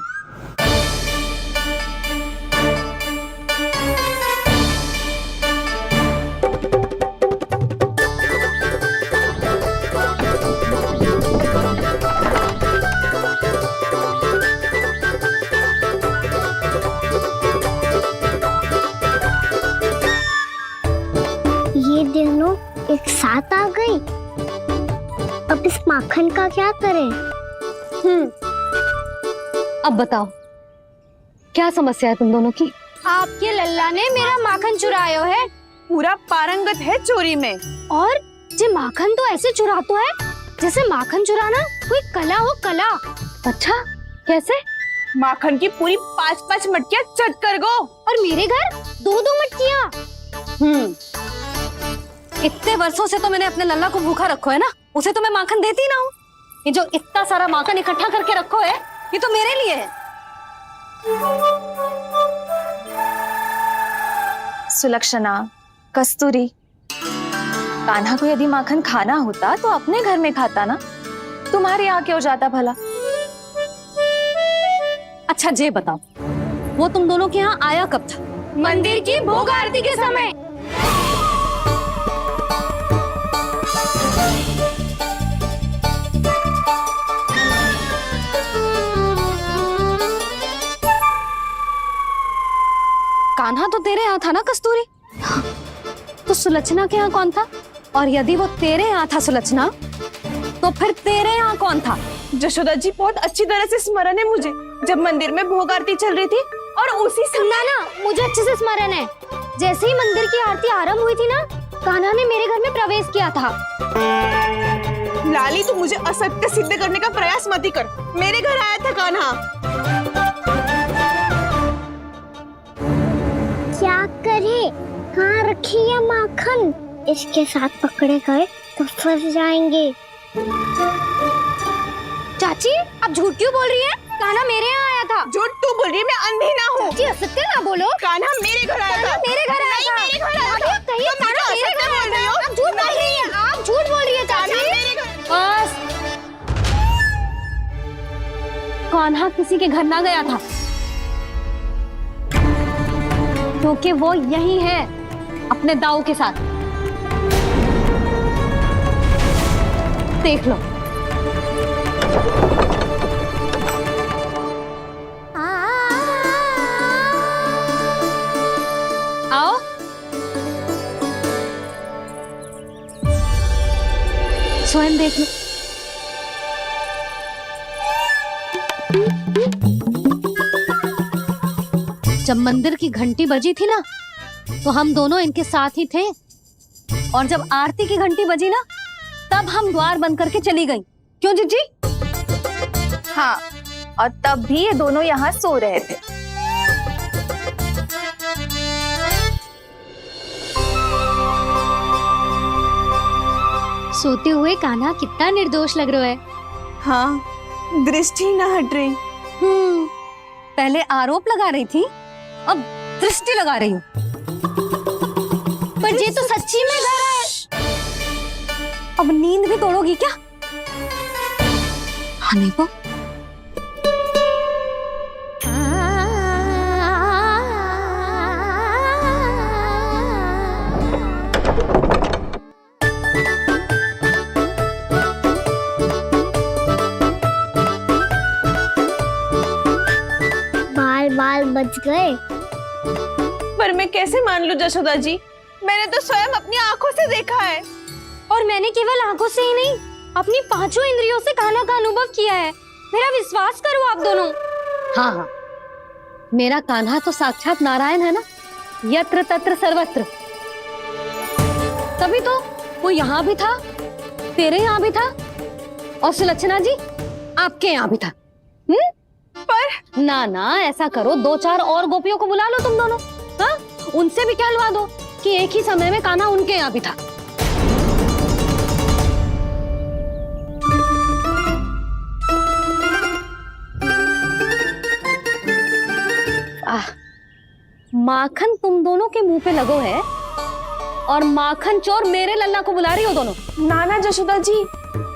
ये दोनों एक साथ आ गई। अब इस माखन का क्या करें? अब बताओ, क्या समस्या है तुम दोनों की? आपके लल्ला ने मेरा माखन चुराया है। पूरा पारंगत है चोरी में। और जे माखन तो ऐसे चुरातो है जैसे माखन चुराना कोई कला हो, कला। अच्छा, कैसे? माखन की पूरी 5-5 मटकियां चट कर गो। और मेरे घर 2-2 मटकियां। इतने वर्षों से तो मैंने अपने लल्ला को भूखा रखो है ना, उसे तो मैं माखन देती ना हूँ। ये जो इतना सारा माखन इकट्ठा करके रखो है, ये तो मेरे लिए है। सुलक्षणा, कस्तूरी, कान्हा को यदि माखन खाना होता तो अपने घर में खाता ना, तुम्हारे यहाँ क्यों जाता भला? अच्छा जे बताओ, वो तुम दोनों के यहाँ आया कब था? मंदिर की भोग आरती के समय। कान्हा तो तेरे यहाँ था ना कस्तूरी? तो सुलक्षणा के यहाँ कौन था? और यदि वो तेरे यहाँ था सुलक्षणा, तो फिर तेरे यहाँ कौन था? जशोदा जी, बहुत अच्छी तरह से स्मरण है मुझे, जब मंदिर में भोग आरती चल रही थी और उसी समय ना, मुझे अच्छे से स्मरण है। जैसे ही मंदिर की आरती आरंभ हुई थी ना, कान्हा ने मेरे घर में प्रवेश किया था। लाली, तू मुझे असत्य सिद्ध करने का प्रयास मत ही कर। मेरे घर आया था कान्हा। क्या करे, कहाँ रखी है माखन? इसके साथ पकड़े गए तो फंस जाएंगे। चाची, आप झूठ क्यों बोल रही हैं? कान्हा मेरे यहाँ आया था। झूठ तू बोल रही है, मैं अंधी ना हूँ। चाची, असत्य ना बोलो। कान्हा मेरे घर आया था। मेरे घर आया था। मेरे घर आया था। कहिए कान्हा मेरे घर आया था। आप झूठ बोल रही हैं। आप झूठ बोल रही है चाची। बस, कान्हा किसी के घर ना गया था, क्योंकि वो यही है अपने दाऊ के साथ। देख लो। आओ। स्वयं देख लो। जब मंदिर की घंटी बजी थी ना, तो हम दोनों इनके साथ ही थे, और जब आरती की घंटी बजी ना, तब हम द्वार बंद करके चली गई। क्यों जीजी? हाँ, और तब भी ये दोनों यहाँ सो रहे थे। सोते हुए कान्हा कितना निर्दोष लग रहा है। हाँ, दृष्टि ना हट रही। पहले आरोप लगा रही थी, अब दृष्टि लगा रही हूँ। पर ये तो सच्ची में घर है। अब नींद भी तोड़ोगी क्या? हनी को बाल बच गए। पर मैं कैसे मान लूं जशोदा जी? मैंने तो स्वयं अपनी आंखों से देखा है। और मैंने केवल आंखों से ही नहीं, अपनी 5 इंद्रियों से कान्हा का अनुभव किया है। मेरा विश्वास करो आप दोनों। हाँ हाँ, मेरा कान्हा तो साक्षात नारायण है ना, यत्र तत्र सर्वत्र। तभी तो वो यहाँ भी था, तेरे यहाँ भी था, और सुलक्षणा जी आपके यहाँ भी था। पर ना ना, ऐसा करो, 2-4 और गोपियों को बुला लो तुम दोनों। हाँ, उनसे भी कहलवा दो कि एक ही समय में कान्हा उनके यहाँ भी था। माखन तुम दोनों के मुंह पे लगो है, और माखन चोर मेरे लल्ला को बुला रही हो दोनों। नाना जशोदा जी,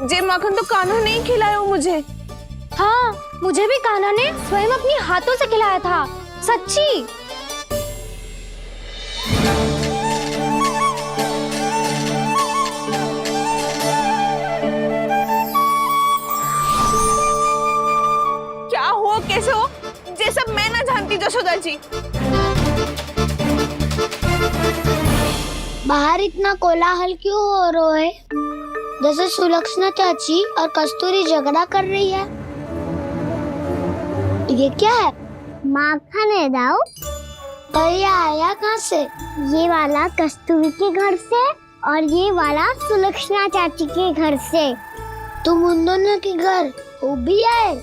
जे माखन तो कान्हा ने ही खिलाया हो मुझे। हाँ, मुझे भी कान्हा ने स्वयं अपने हाथों से खिलाया था, सच्ची। क्या हो, कैसे हो, ये सब मैं ना जानती जशोदा जी। बाहर इतना कोलाहल क्यों हो रहा है? जैसे सुलक्षणा चाची और कस्तूरी झगड़ा कर रही है। ये क्या है? माखन है दाऊ। और ये आया कहाँ से? ये वाला कस्तूरी के घर से और ये वाला सुलक्षणा चाची के घर से। तुम उन दोनों के घर वो भी आए?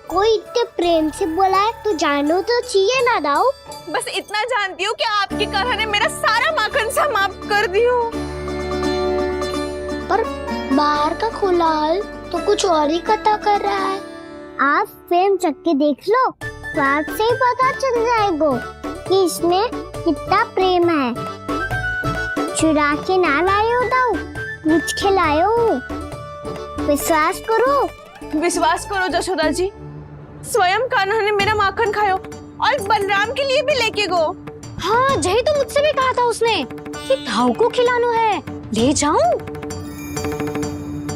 कोई इतने प्रेम से बोला है तो जानो तो चाहिए ना दाऊ। बस इतना जानती हूँ कि आपके कान्हा ने मेरा सारा माखन समाप्त कर दियो। पर बाहर का खुलाल तो कुछ और ही कथा कर रहा है। आप प्रेम चख के देख लो, स्वाद से ही पता चल जाएगा कि इसमें कितना प्रेम है। चुरा के ना लाए हो दाऊ, पूछ के लाए हो। विश्वास करो जशोदा जी, स्वयं कान्हा ने मेरा माखन खायो और बलराम के लिए भी लेके गो। हाँ जही तो मुझसे भी कहा था उसने कि दाऊ को खिलाना है, ले जाऊं।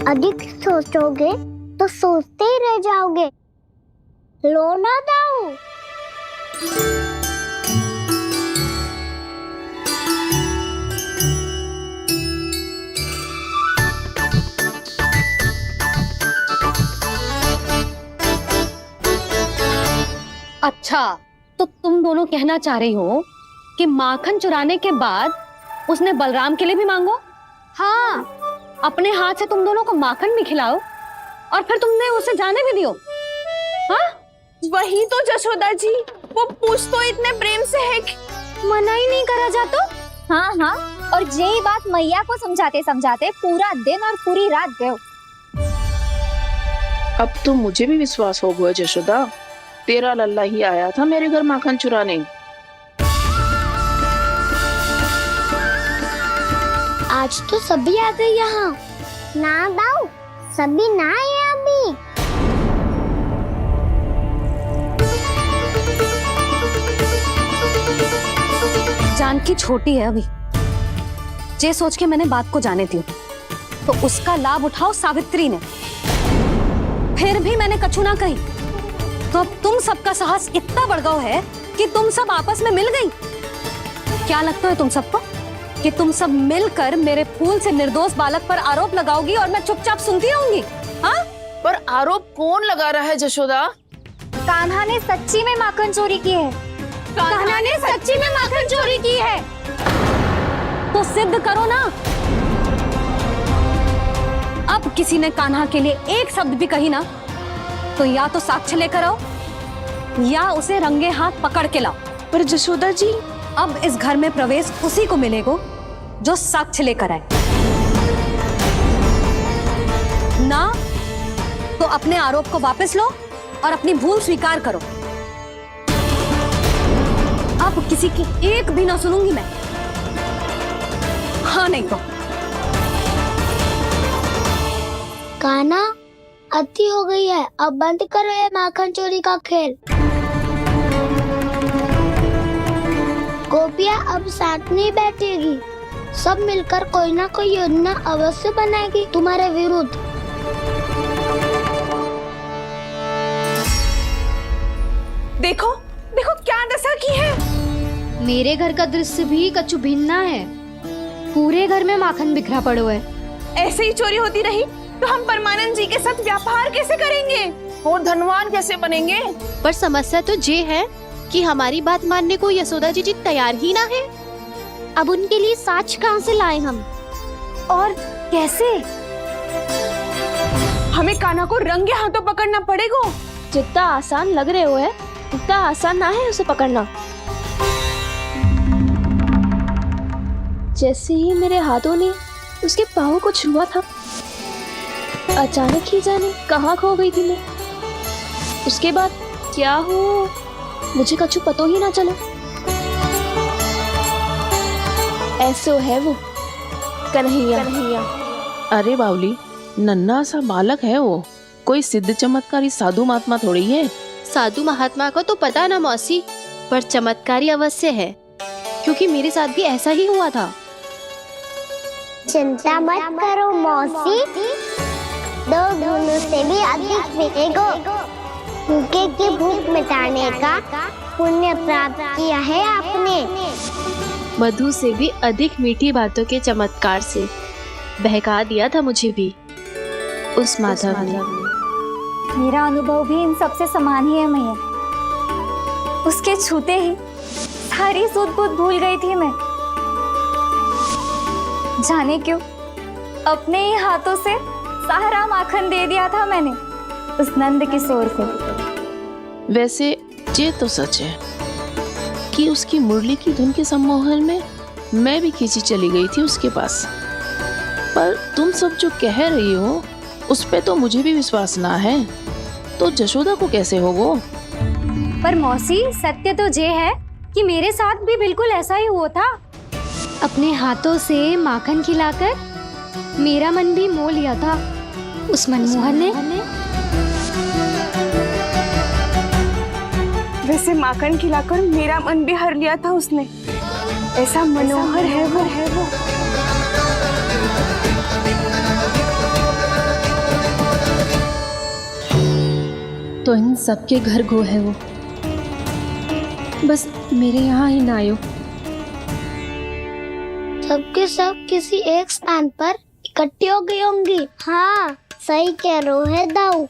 अधिक सोचोगे तो सोचते ही रह जाओगे। लो ना दाऊ। अच्छा तो तुम दोनों कहना चाह रही हो कि माखन चुराने के बाद उसने बलराम के लिए भी मांगो? हाँ, अपने हाथ से तुम दोनों को माखन भी खिलाओ और फिर तुमने उसे जाने भी दियो। हाँ वही तो जशोदा जी, वो पूछ तो इतने प्रेम से है कि मना ही नहीं करा जा तो। हाँ हाँ, और यही बात मैया को समझाते समझाते पूरा दिन और पूरी रात गए। अब तो मुझे भी विश्वास हो गया जशोदा, तेरा लल्ला ही आया था मेरे घर माखन चुराने। आज तो सभी आ गए यहाँ। ना दाऊ, सभी ना आए अभी। जानकी छोटी है अभी, ये सोच के मैंने बात को जाने दी तो उसका लाभ उठाओ सावित्री ने। फिर भी मैंने कछु ना कही तो अब तुम सबका साहस इतना बढ़ गया है कि तुम सब आपस में मिल गई। क्या लगता है तुम सबको कि तुम सब मिलकर मेरे फूल से निर्दोष बालक पर आरोप लगाओगी और मैं चुपचाप सुनती रहूंगी? हाँ? पर आरोप कौन लगा रहा है जशोदा? कान्हा ने सच्ची में माखन चोरी की है। कान्हा ने सच्ची में माखन चोरी की है तो सिद्ध करो ना। अब किसी ने कान्हा के लिए एक शब्द भी कही ना तो या तो साक्ष्य लेकर आओ या उसे रंगे हाथ पकड़ के लाओ। पर जशोदा जी, अब इस घर में प्रवेश उसी को मिलेगा जो साक्ष्य लेकर आए। ना तो अपने आरोप को वापस लो और अपनी भूल स्वीकार करो। अब किसी की एक भी ना सुनूंगी मैं। हाँ नहीं तो कान्हा, अति हो गई है, अब बंद करो ये माखन चोरी का खेल। गोपिया अब साथ नहीं बैठेगी, सब मिलकर कोई ना कोई योजना अवश्य बनाएगी तुम्हारे विरुद्ध। देखो देखो क्या दशा की है। मेरे घर का दृश्य भी कछु भिन्न है। पूरे घर में माखन बिखरा पड़ो है। ऐसे ही चोरी होती रही तो हम परमानंद जी के साथ व्यापार कैसे करेंगे और धनवान कैसे बनेंगे? पर समस्या तो ये है कि हमारी बात मानने को यशोदा जी तैयार ही ना है। अब उनके लिए साक्ष्य कहाँ से लाए हम और कैसे? हमें कान्हा को रंगे हाथों पकड़ना पड़ेगा। जितना आसान लग रहे हो है उतना आसान ना है उसे पकड़ना। जैसे ही मेरे हाथों ने उसके पाँव को छुआ था, अचानक ही जाने कहाँ खो गई थी मैं। उसके बाद क्या हो मुझे कछु पता ही ना चला। ऐसो है वो कन्हैया। अरे बावली, नन्हा सा बालक है वो, कोई सिद्ध चमत्कारी साधु महात्मा थोड़ी है। साधु महात्मा को तो पता ना मौसी, पर चमत्कारी अवश्य है क्योंकि मेरे साथ भी ऐसा ही हुआ था। चिंता मत करो मौसी, 2 गुणों से भी अधिक मिलेगा। भूखे की भूख मिटाने का पुण्य प्राप्त किया है आपने। मधु से भी अधिक मीठी बातों के चमत्कार से बहका दिया था मुझे भी उस माधव ने। मेरा अनुभव भी इन सबसे समान ही है मैया। उसके छूते ही सारी सूध बूध भूल गई थी मैं। जाने क्यों, अपने ही हाथों से सारा माखन दे दिया था मैंने उस नंद किशोर को। वैसे ये तो सच है कि उसकी मुरली की धुन के सम्मोहन में मैं भी खींची चली गई थी उसके पास। पर तुम सब जो कह रही हो उस पे तो मुझे भी विश्वास ना है, तो जशोदा को कैसे हो वो? पर मौसी, सत्य तो ये है कि मेरे साथ भी बिल्कुल ऐसा ही हुआ था। अपने हाथों से माखन खिलाकर मेरा मन भी मोह लिया था उस मनमोहन ने। वैसे माखन खिलाकर मेरा मन भी हर लिया था उसने। ऐसा मनोहर है वो। तो इन सबके घर गो है वो, बस मेरे यहाँ ही ना आयो। सबके सब किसी एक स्थान पर इकट्ठी हो गई होंगी। हाँ, सही कह रहे है दाऊ।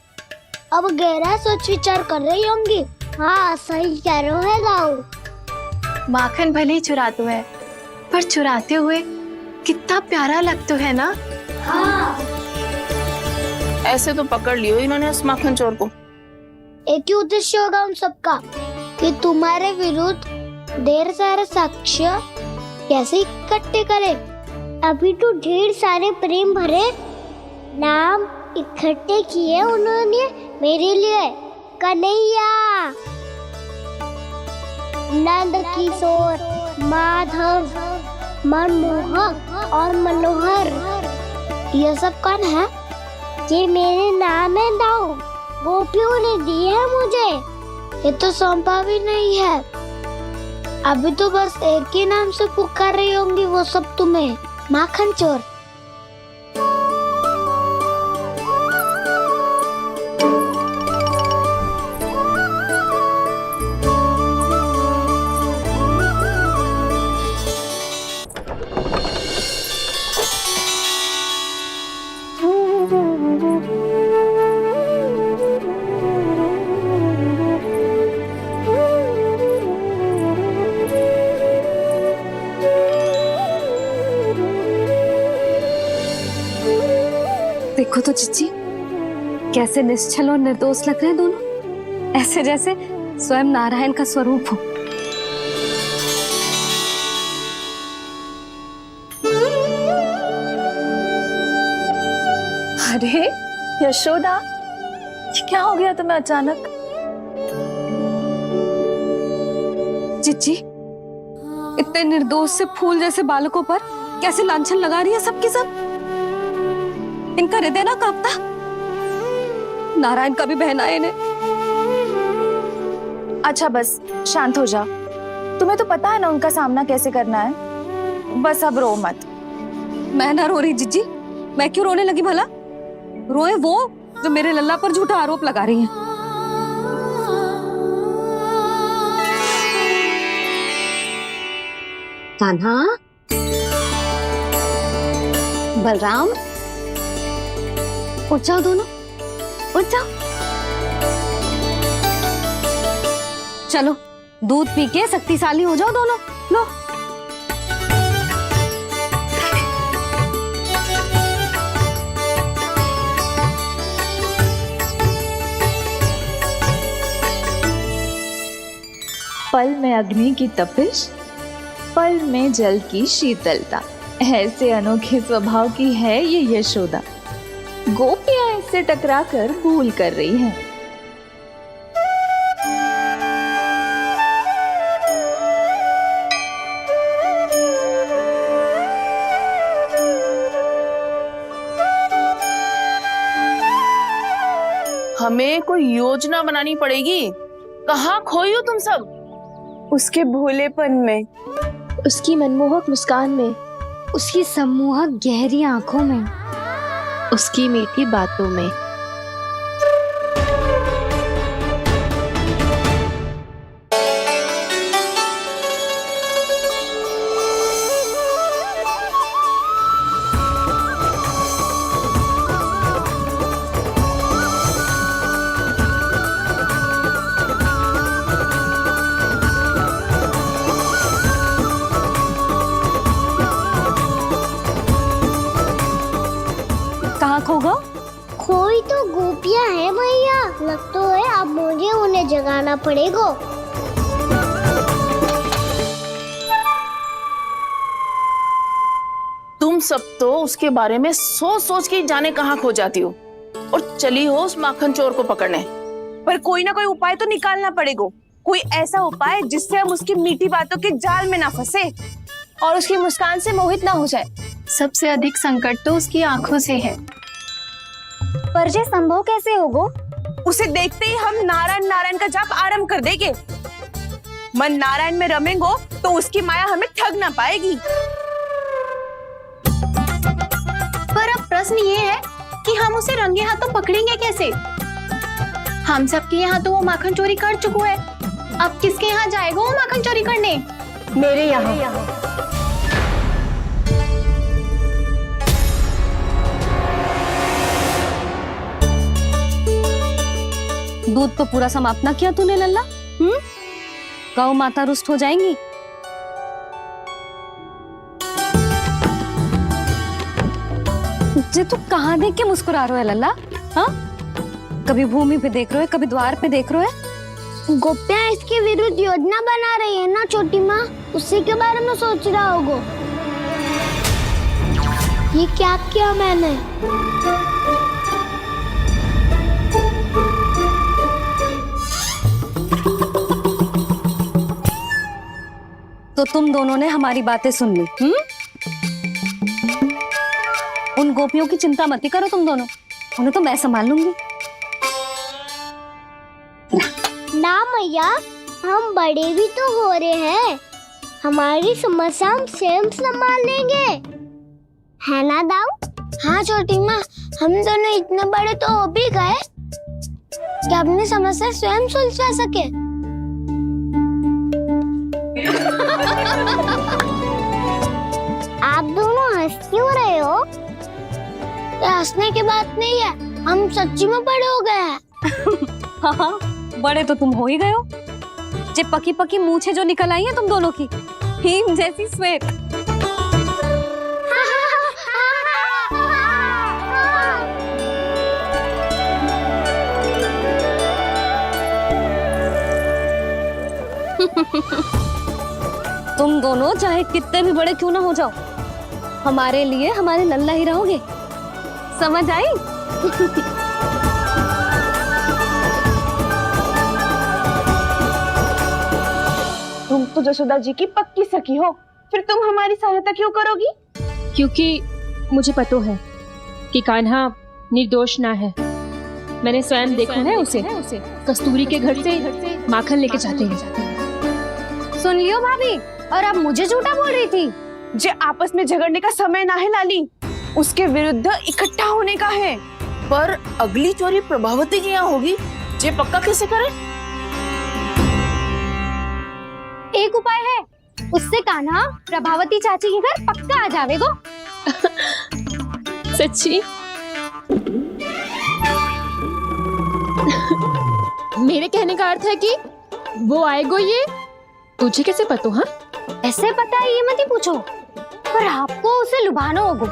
अब गहरा सोच विचार कर रही होंगी। हाँ, सही कह रहे है दाऊ। माखन भले ही चुराते है, पर चुराते हुए कितना प्यारा लगता है ना। हाँ, ऐसे तो पकड़ लियो इन्होंने उस माखन चोर को। एक ही उद्देश्य होगा उन सबका कि तुम्हारे विरुद्ध ढेर सारे साक्ष्य कैसे इकट्ठे करें। अभी तो ढेर सारे प्रेम भरे नाम इकट्ठे किए उन्होंने मेरे लिए। कन्हैया, नंद किशोर, माधव, मनमोहक और मनोहर, ये सब कौन है? ये मेरे नाम है दाऊ। गोपियों ने दिए है मुझे, ये तो सौंपा भी नहीं है। अभी तो बस एक ही नाम से पुकार रही होंगी वो सब तुम्हें, माखन चोर। देखो तो चिच्ची, कैसे निश्चल और निर्दोष लग रहे हैं दोनों, ऐसे जैसे स्वयं नारायण का स्वरूप हो। अरे यशोदा, ये क्या हो गया तुम्हें अचानक? चिच्ची, इतने निर्दोष से फूल जैसे बालकों पर कैसे लांछन लगा रही है सबके सब। इनका हृदय ना कांपता? नारायण का भी बहना है इन्हें। अच्छा बस शांत हो जाओ, तुम्हें तो पता है ना उनका सामना कैसे करना है। बस अब रो मत। मैं ना रो रही जिज्जी, मैं क्यों रोने लगी भला? रोए वो जो मेरे लल्ला पर झूठा आरोप लगा रही हैं। कान्हा, बलराम, उठ जाओ दोनों, उठ जाओ। चलो दूध पी के शक्तिशाली हो जाओ दोनों। लो। पल में अग्नि की तपिश, पल में जल की शीतलता, ऐसे अनोखे स्वभाव की है ये यशोदा। गोपियां इससे टकराकर भूल कर रही हैं। हमें कोई योजना बनानी पड़ेगी। कहाँ खोई हो तुम सब? उसके भोलेपन में, उसकी मनमोहक मुस्कान में, उसकी सम्मोहक गहरी आंखों में, उसकी मीठी बातों में। कोई तो गोपियां हैं भैया, लगता है अब मुझे उन्हें जगाना पड़ेगा। तुम सब तो उसके बारे में सोच सोच के जाने कहाँ खो जाती हो और चली हो उस माखन चोर को पकड़ने। पर कोई ना कोई उपाय तो निकालना पड़ेगा, कोई ऐसा उपाय जिससे हम उसकी मीठी बातों के जाल में ना फंसे और उसकी मुस्कान से मोहित ना हो जाए। सबसे अधिक संकट तो उसकी आंखों से है। पर ये संभव कैसे होगा? उसे देखते ही हम नारायण नारायण का जाप आरंभ कर देंगे। मन नारायण में रमेंगो तो उसकी माया हमें ठग ना पाएगी। पर अब प्रश्न ये है कि हम उसे रंगे हाथों पकड़ेंगे कैसे? हम सबके यहाँ तो वो माखन चोरी कर चुका है, अब किसके यहाँ जाएगा वो माखन चोरी करने? मेरे यहाँ। दूध तो पूरा समाप्त ना किया तूने लल्ला? गौ माता रुष्ट हो जाएंगी। जे तू कहाँ देख के मुस्कुरा रहे हो लल्ला? हाँ, कभी भूमि पे देख रहे हो, कभी द्वार पे देख रहे हो। गोपियां इसके विरुद्ध योजना बना रही है ना छोटी माँ, उसी के बारे में सोच रहा होगा। ये क्या किया मैंने? तो तुम दोनों ने हमारी बातें सुन ली। उन गोपियों की चिंता मत करो तुम दोनों, उन्हें तो मैं संभाल लूंगी। ना मैया, हम बड़े भी तो हो रहे हैं, हमारी समस्या हम स्वयं संभाल लेंगे, है ना दाऊ? हाँ छोटी माँ, हम दोनों इतने बड़े तो हो भी गए कि अपनी समस्या स्वयं सुलझा सके। आप दोनों हंस क्यों रहे हो? ये हंसने की बात नहीं है, हम सच्ची में बड़े हो गए हैं। हाँ, बड़े तो तुम हो ही गए हो। जे पकी पकी मूछें जो निकल आई हैं तुम दोनों की, हिम जैसी श्वेत। तुम दोनों चाहे कितने भी बड़े क्यों ना हो जाओ, हमारे लिए हमारे लल्ला ही रहोगे, समझ आई? तुम तो जसोदा जी की पक्की सखी हो, फिर तुम हमारी सहायता क्यों करोगी? क्योंकि मुझे पता है कि कान्हा निर्दोष ना है। मैंने स्वयं देखा है उसे कस्तूरी के घर से माखन लेके जाते हैं। सुन लियो भाभी, और अब मुझे झूठा बोल रही थी। जे आपस में झगड़ने का समय ना है लाली, उसके विरुद्ध इकट्ठा होने का है। पर अगली चोरी प्रभावती की यहाँ होगी, जे पक्का कैसे करे? एक उपाय है, उससे कान्हा प्रभावती चाची के घर पक्का आ जावेगो। सच्ची? मेरे कहने का अर्थ है कि वो आएगो, ये तुझे कैसे पता? हाँ, ऐसे पता है ये मत ही पूछो, पर आपको उसे लुभाना होगा।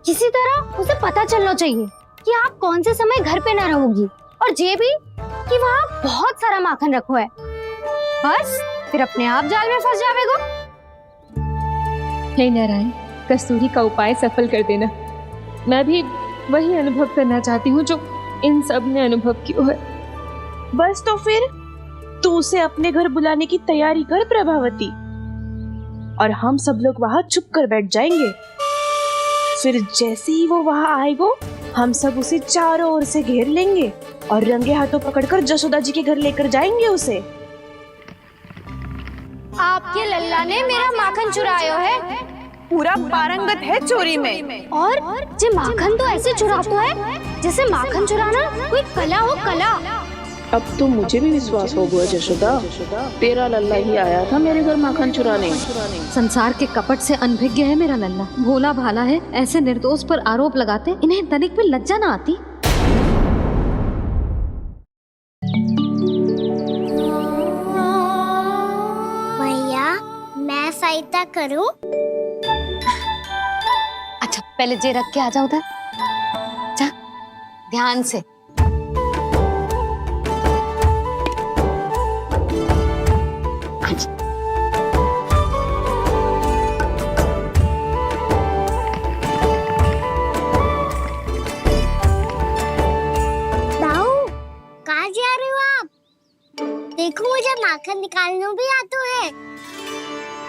किसी तरह उसे पता चलना चाहिए कि आप कौन से समय घर पे ना रहोगी, और ये भी कि वहाँ बहुत सारा माखन रखो है। बस फिर अपने आप जाल में फंस जावेगो। हे नारायण, कस्तूरी का उपाय सफल कर देना। मैं भी वही अनुभव करना चाहती हूँ जो इन सब ने अनुभव किया है। बस तो फिर तू उसे अपने घर बुलाने की तैयारी कर प्रभावती, और हम सब लोग वहाँ चुप कर बैठ जाएंगे। फिर जैसे ही वो वहाँ आएगा, हम सब उसे चारों ओर से घेर लेंगे और रंगे हाथों पकड़कर जसोदा जी के घर लेकर जाएंगे उसे। आपके लल्ला ने मेरा माखन चुराया है, पूरा पारंगत है चोरी में। और जे माखन तो ऐसे चुराता है जैसे माखन चुराना कोई कला हो, कला। अब तो मुझे भी विश्वास हो गया जशोदा, तेरा लल्ला ही आया था मेरे घर माखन चुराने। संसार के कपट से अनभिज्ञ है मेरा लल्ला, भोला भाला है। ऐसे निर्दोष पर आरोप लगाते इन्हें तनिक भी लज्जा ना आती। भैया, मैं सहायता करूं? अच्छा, पहले जे रख के आ जाओ उधर। जा, ध्यान से। दाऊ, कहाँ जा रहे हो आप? देखो मुझे माखन निकालना भी आता है।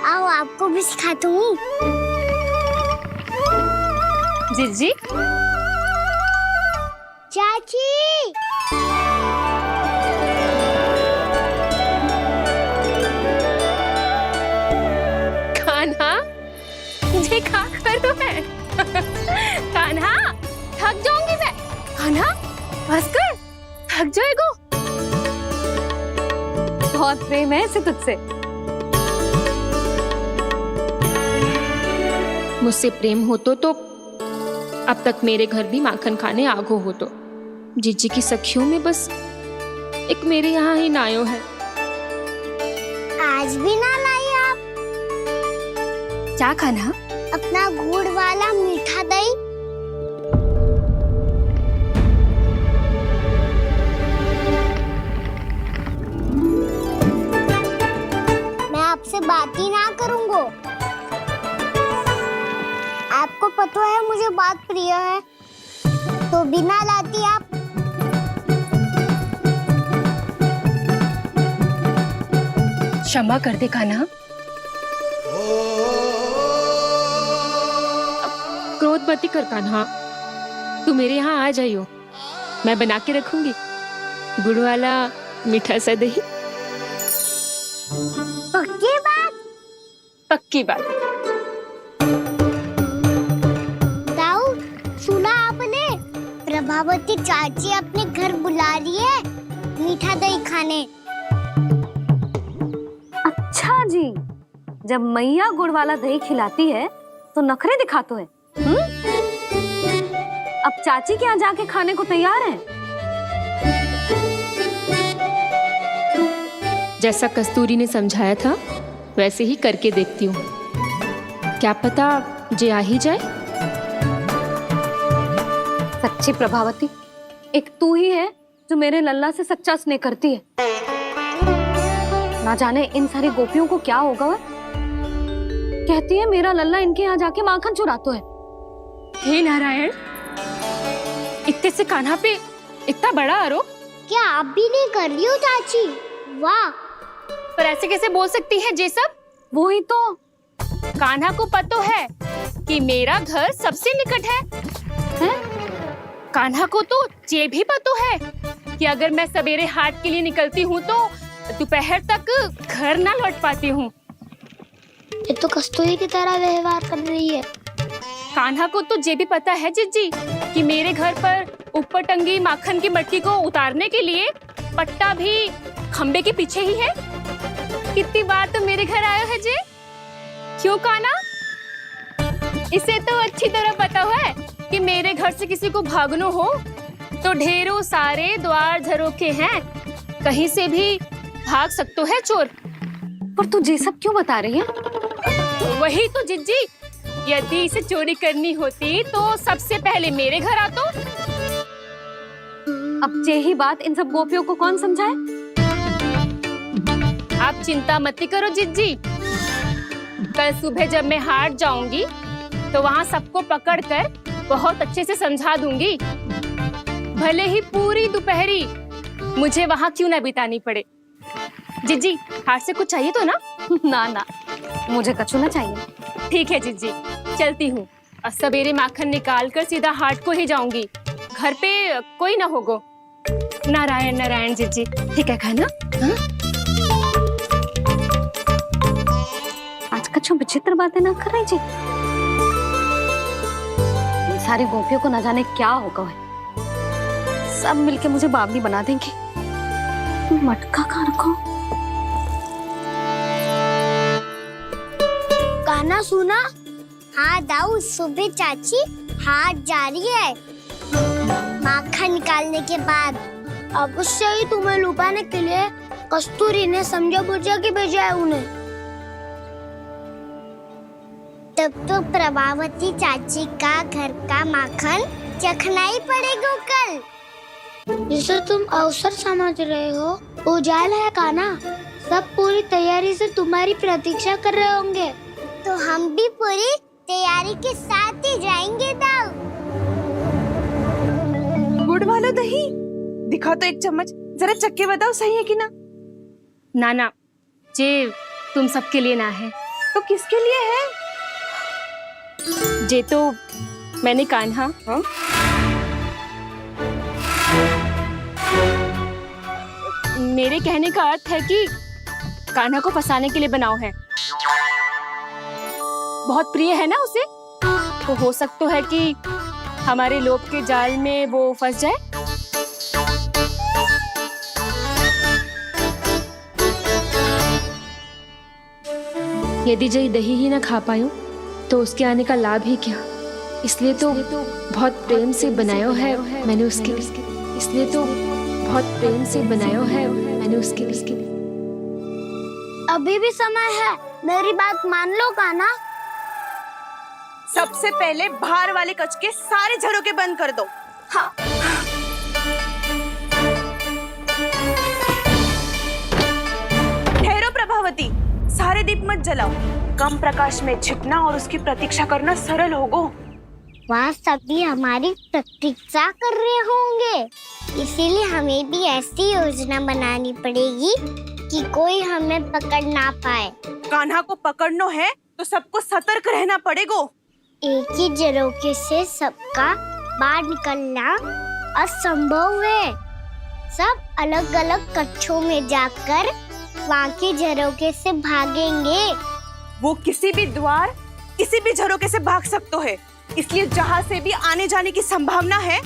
आओ आपको भी सिखाता हूँ। जिज्जी, चाची, कान्हा, ये क्या कर रहे है? कान्हा, थक जाऊंगी मैं। कान्हा, बस कर, थक जाएगो। बहुत प्रेम है इसे तुझसे। मुझसे प्रेम हो तो अब तक मेरे घर भी माखन खाने आगो हो तो। जीजी की सखियों में बस एक मेरे यहाँ ही नायो है। आज भी ना लाई आप? क्या खाना? अपना गुड़ वाला मीठा दही। मैं आपसे बात ही ना करूंगा। आपको पता है मुझे बात प्रिय है, तो बिना लाती आप। क्षमा कर दे कान्हा। क्रोध मत कर कान्हा, तू मेरे यहाँ आ जाइयो, मैं बना के रखूंगी गुड़ वाला मीठा सा दही। पक्की बात? पक्की बात। दाऊ, सुना आपने? प्रभावती चाची अपने घर बुला रही है मीठा दही खाने। अच्छा जी, जब मैया गुड़ वाला दही खिलाती है तो नखरे दिखाते हैं। अब चाची के यहाँ जाके खाने को तैयार है। जैसा कस्तूरी ने समझाया था वैसे ही करके देखती हूँ, क्या पता जे आ ही जाए। सच्ची प्रभावती, एक तू ही है जो मेरे लल्ला से सच्चा स्नेह करती है। ना जाने इन सारी गोपियों को क्या होगा। वह कहती है मेरा लल्ला इनके यहाँ जाके माखन चुराता है। हे नारायण, इतने से कान्हा पे इतना बड़ा आरोप। क्या आप भी नहीं कर रही हो चाची? वाह, पर ऐसे कैसे बोल सकती है जे सब? वो ही तो। कान्हा को पता है कि मेरा घर सबसे निकट है? कान्हा को तो ये भी पता है कि अगर मैं सवेरे हाट के लिए निकलती हूँ तो दोपहर तक घर ना लौट पाती हूँ। ये तो कस्तूरी की तरह व्यवहार कर रही है। कान्हा को तो ये भी पता है जिज्जी कि मेरे घर पर ऊपर टंगी माखन की मटकी को उतारने के लिए पट्टा भी खंबे के पीछे ही है। कितनी बार तो मेरे घर आया है जे। क्यों कान्हा? इसे तो अच्छी तरह पता है कि मेरे घर से किसी को भागना हो तो ढेरों सारे द्वार झरोखे हैं, कहीं से भी भाग सकते है चोर। पर तू ये सब क्यों बता रही है? वही तो जिज्जी, यदि इसे चोरी करनी होती तो सबसे पहले मेरे घर आतो। अब यही बात इन सब गोपियों को कौन समझाए? आप चिंता मत करो जिज्जी, कल सुबह जब मैं हाट जाऊंगी तो वहाँ सबको पकड़कर बहुत अच्छे से समझा दूंगी, भले ही पूरी दोपहरी मुझे वहाँ क्यों ना बितानी पड़े। जिज्जी, हाट से कुछ चाहिए तो ना? ना ना, मुझे कछु ना चाहिए। ठीक है जिज्जी, चलती हूँ। सवेरे माखन निकाल कर सीधा हाट को ही जाऊंगी, घर पे कोई ना होगो। नारायण नारायण जिज्जी, ठीक है खाना? हाँ? आज कछु विचित्र बातें ना कर रही जी। सारी गोपियों को न जाने क्या होगा है। सब मिलके मुझे बावली बना देंगे। मटका कहाँ रखो? गाना सुना? हाँ दाऊ, सुबह चाची हाट जा रही है माखन निकालने के बाद। अवश्य ही तुम्हें लुभाने के लिए कस्तूरी ने समझा बुझा के भेजा है उन्हें। तब तो प्रभावती चाची का घर का माखन चखना ही पड़ेगा कल। जिसे तुम अवसर समझ रहे हो, उजाला है कान्हा। सब पूरी तैयारी से तुम्हारी प्रतीक्षा कर रहे होंगे। तो हम भी पूरी तैयारी के साथ ही जाएंगे दाऊ। गुड़ वाला दही दिखा तो एक चम्मच, जरा चक्के बताओ सही है कि ना। ना जे तुम सबके लिए ना है तो किसके लिए है? जे तो मैंने कान्हा मेरे कहने का अर्थ है कि कान्हा को फंसाने के लिए बनाओ है। बहुत प्रिय है ना उसे, तो हो सकता है कि हमारे लोभ के जाल में वो फंस जाए। यदि जय दही ही ना खा पायो तो उसके आने का लाभ ही क्या। इसलिए तो बहुत प्रेम से बनायो है मैंने उसके लिए। इसलिए तो बहुत प्रेम से बनायो है मैंने उसके लिए। अभी भी समय है, मेरी बात मान लो कान्हा। सबसे पहले बाहर वाले कच के सारे झरोके बंद कर दो। हाँ। ठहरो प्रभावती, सारे दीप मत जलाओ। कम प्रकाश में छिपना और उसकी प्रतीक्षा करना सरल होगो। वहाँ सभी हमारी प्रतीक्षा कर रहे होंगे, इसीलिए हमें भी ऐसी योजना बनानी पड़ेगी कि कोई हमें पकड़ ना पाए। कान्हा को पकड़ना है तो सबको सतर्क रहना पड़ेगा। एक ही झरोके से सबका बाहर निकलना असंभव है। सब अलग अलग कक्षों में जाकर वहाँ के झरोके से भागेंगे। वो किसी भी द्वार, किसी भी झरोके से भाग सकते है, इसलिए जहाँ से भी आने जाने की संभावना है,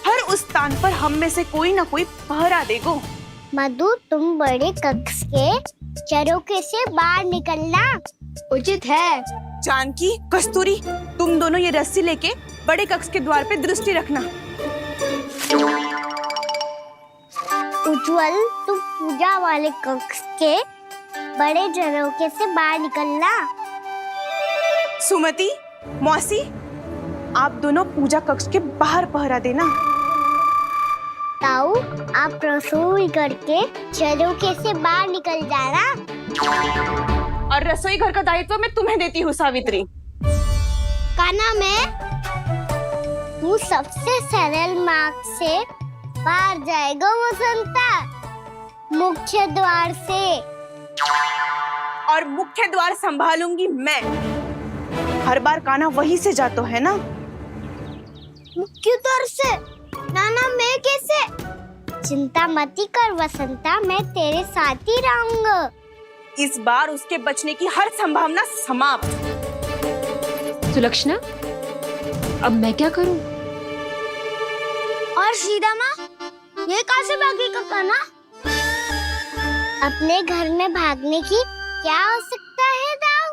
हर उस स्थान पर हम में से कोई ना कोई पहरा देगो। मधु, तुम बड़े कक्ष के झरोके से बाहर निकलना उचित है। जानकी, कस्तूरी, तुम दोनों ये रस्सी लेके बड़े कक्ष के द्वार पे दृष्टि रखना। उज्जवल, तुम पूजा वाले कक्ष के बड़े झरोके से बाहर निकलना। सुमति, मौसी, आप दोनों पूजा कक्ष के बाहर पहरा देना। ताऊ, आप रसोई करके झरोके से बाहर निकल जाना। और रसोई घर का दायित्व मैं तुम्हें देती हूँ सावित्री। कान्हा, मैं तू सबसे सरल मार्ग से बाहर जाएगा वसंता, मुख्य द्वार से। और मुख्य द्वार संभालूंगी मैं। हर बार कान्हा वहीं से जाता है ना। मुख्य द्वार से? नाना, मैं कैसे? चिंता मत कर वसंता, मैं तेरे साथ ही रहूंगा। इस बार उसके बचने की हर संभावना समाप्त। सुलक्षणा, अब मैं क्या करूं? और सीधा माँ, ये कहाँ से भागेगा कान्हा? अपने घर में भागने की क्या हो सकता है दाऊ?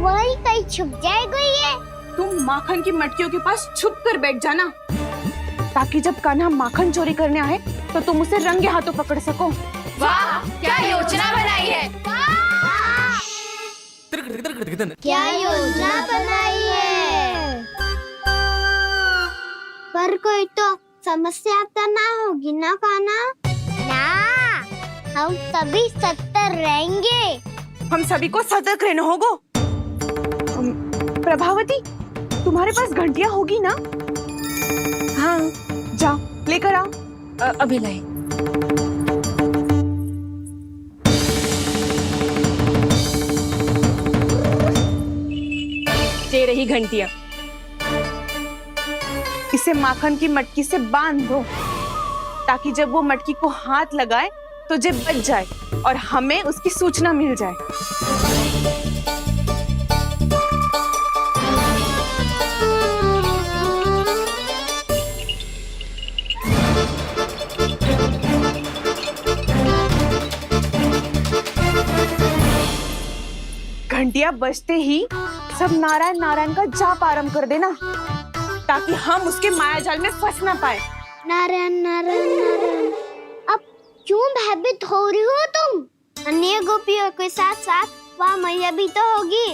वही कहीं छुप जाएगा ये। तुम माखन की मटकियों के पास छुप कर बैठ जाना, ताकि जब कान्हा माखन चोरी करने आए तो तुम उसे रंगे हाथों पकड़ सको। वाह, क्या योजना बनाई है। क्या योजना बनाई है? पर कोई तो समस्या तो ना होगी ना कान्हा? ना, हम सभी सतर्क रहेंगे। हम सभी को सतर्क रहना होगा। प्रभावती, तुम्हारे पास घंटियां होगी ना? हाँ, जाओ लेकर आओ। अभी लाई। ये रही घंटियां। इसे माखन की मटकी से बांध दो, ताकि जब वो मटकी को हाथ लगाए तो जे बच जाए और हमें उसकी सूचना मिल जाए। घंटियां बजते ही सब नारायण नारायण का जाप आरंभ कर देना, ताकि हम उसके मायाजाल में फंस ना पाए। नारायण नारायण नारायण। अब क्यों भयभीत हो रही हो तुम? अन्य गोपियों के साथ साथ वहाँ मैया भी तो होगी।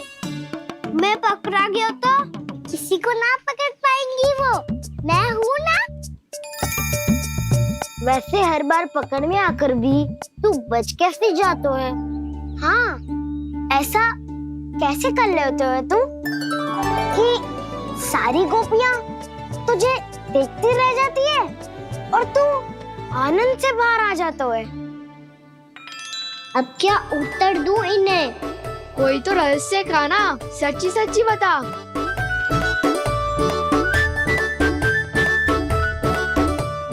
मैं पकड़ा गया तो किसी को ना पकड़ पाएंगी वो, मैं हूँ ना। वैसे हर बार पकड़ में आकर भी तू बच कैसे जाता है? हाँ, ऐसा कैसे कर लेते हो तुम कि सारी गोपियां तुझे देखती रह जाती है और तू आनंद से बाहर आ जाता है? अब क्या उत्तर दूं इन्हें? कोई तो रहस्य का ना, सच्ची सच्ची बता।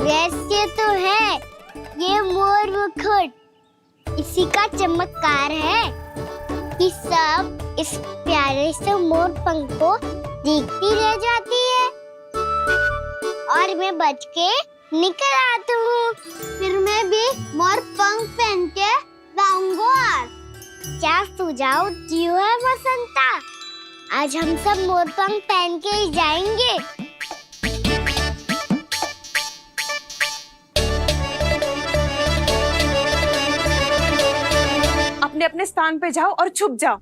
रहस्य तो है, ये मोर मुकुट इसी का चमत्कार है कि सब इस प्यारे से मोर पंख को देखती रह जाती है और मैं बच के निकल आता हूँ। फिर मैं भी मोर पंख पहन के गाऊंगा। क्या सुझाव दियो है बसंता? आज हम सब मोर पंख पहन के ही जाएंगे। अपने अपने स्थान पे जाओ और छुप जाओ।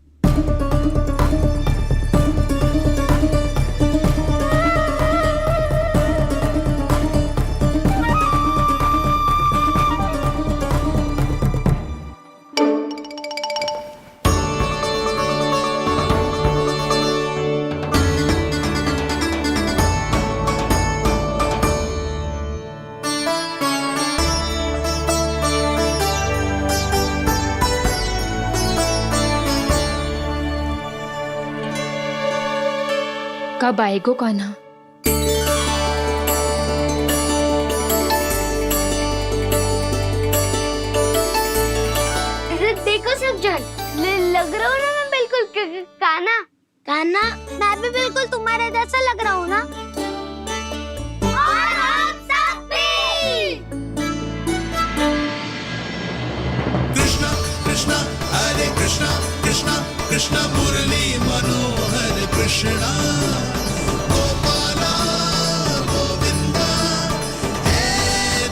कब आएगो कान्हा? देखो सब जन, लग रहा हूँ ना मैं बिल्कुल कान्हा। कान्हा, मैं भी बिल्कुल तुम्हारे जैसा लग रहा हूँ ना? और हम सब भी। कृष्णा कृष्णा हरे कृष्णा कृष्णा कृष्णा मुरली मनोहर कृष्णा गोपाला गोविंदा हे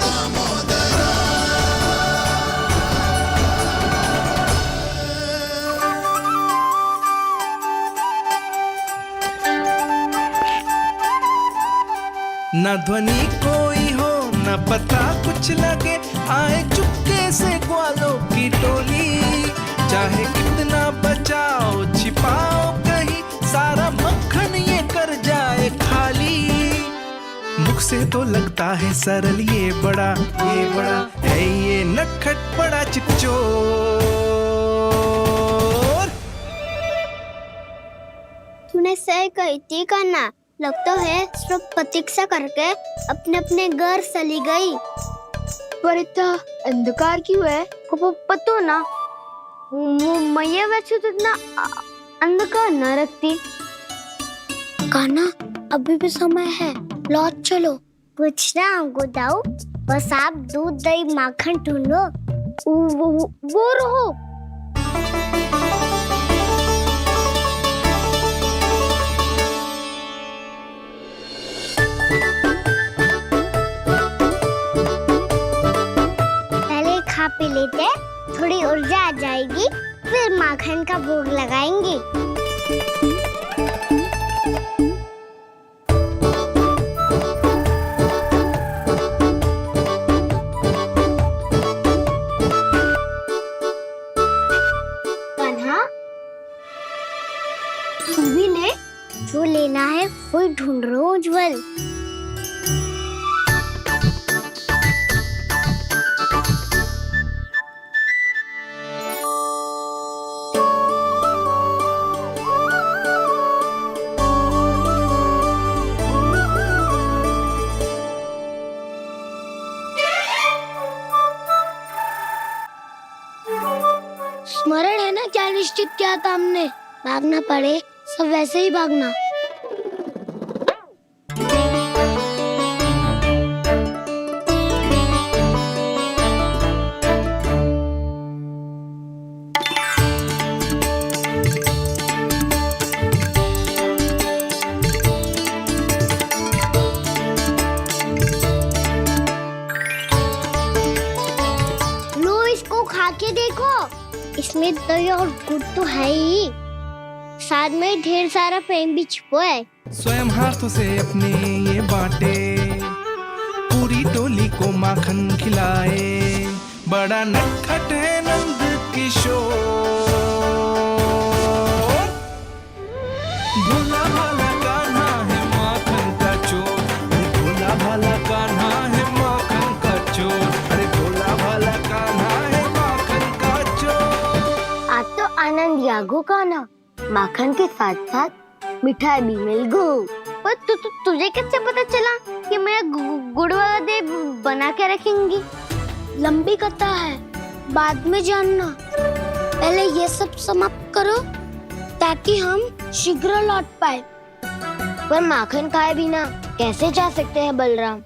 दामोदरा। न ध्वनि कोई हो न पता कुछ लगे, आए चुपके से ग्वालों की टोली। चाहे कितना बचाओ छिपाओ कहीं, सारा मक्खन ये कर जाए खाली। मुख से तो लगता है सरल, ये बड़ा है ये नटखट बड़ा चिकचोर। तूने सही कही थी कान्हा, लगता है सिर्फ प्रतीक्षा करके अपने अपने घर चली गई। पर इतना अंधकार क्यों है? पतो ना, मैया वैसे तो इतना अंधकार न रखती। कान्हा, अभी भी समय है, लौट चलो। कुछ ना हमको दाऊ, बस आप दूध दही माखन ढूंढो। वो रहो। पहले खा पी लेते, थोड़ी ऊर्जा आ जाएगी, फिर माखन का भोग लगाएंगे। कान्हा, तू भी ले, जो लेना है वही ढूंढ रहा हूँ उज्जवल। स्मरण है ना क्या निश्चित किया था हमने? भागना पड़े सब वैसे ही भागना। लो, इसको खा के देखो, इसमें दही और गुड़ तो है ही। साथ में ढेर सारा प्रेम भी छुपा है। स्वयं हाथों से अपने ये बांटे, पूरी टोली को माखन खिलाए, बड़ा नटखट है नंद किशोर। भोला भाला कान्हा है माखन का चोर, अरे भोला भाला कान्हा है माखन का चोर, अरे भोला भाला कान्हा है माखन का चोर। आज तो आनंद यागो का ना, माखन के साथ साथ मिठाई भी मिल गई। पर तुझे कैसे पता चला कि मैं गुड़ वाला देव बना के रखेंगी? लंबी कथा है, बाद में जानना। पहले ये सब समाप्त करो ताकि हम शीघ्र लौट पाए। पर माखन खाए बिना कैसे जा सकते हैं बलराम?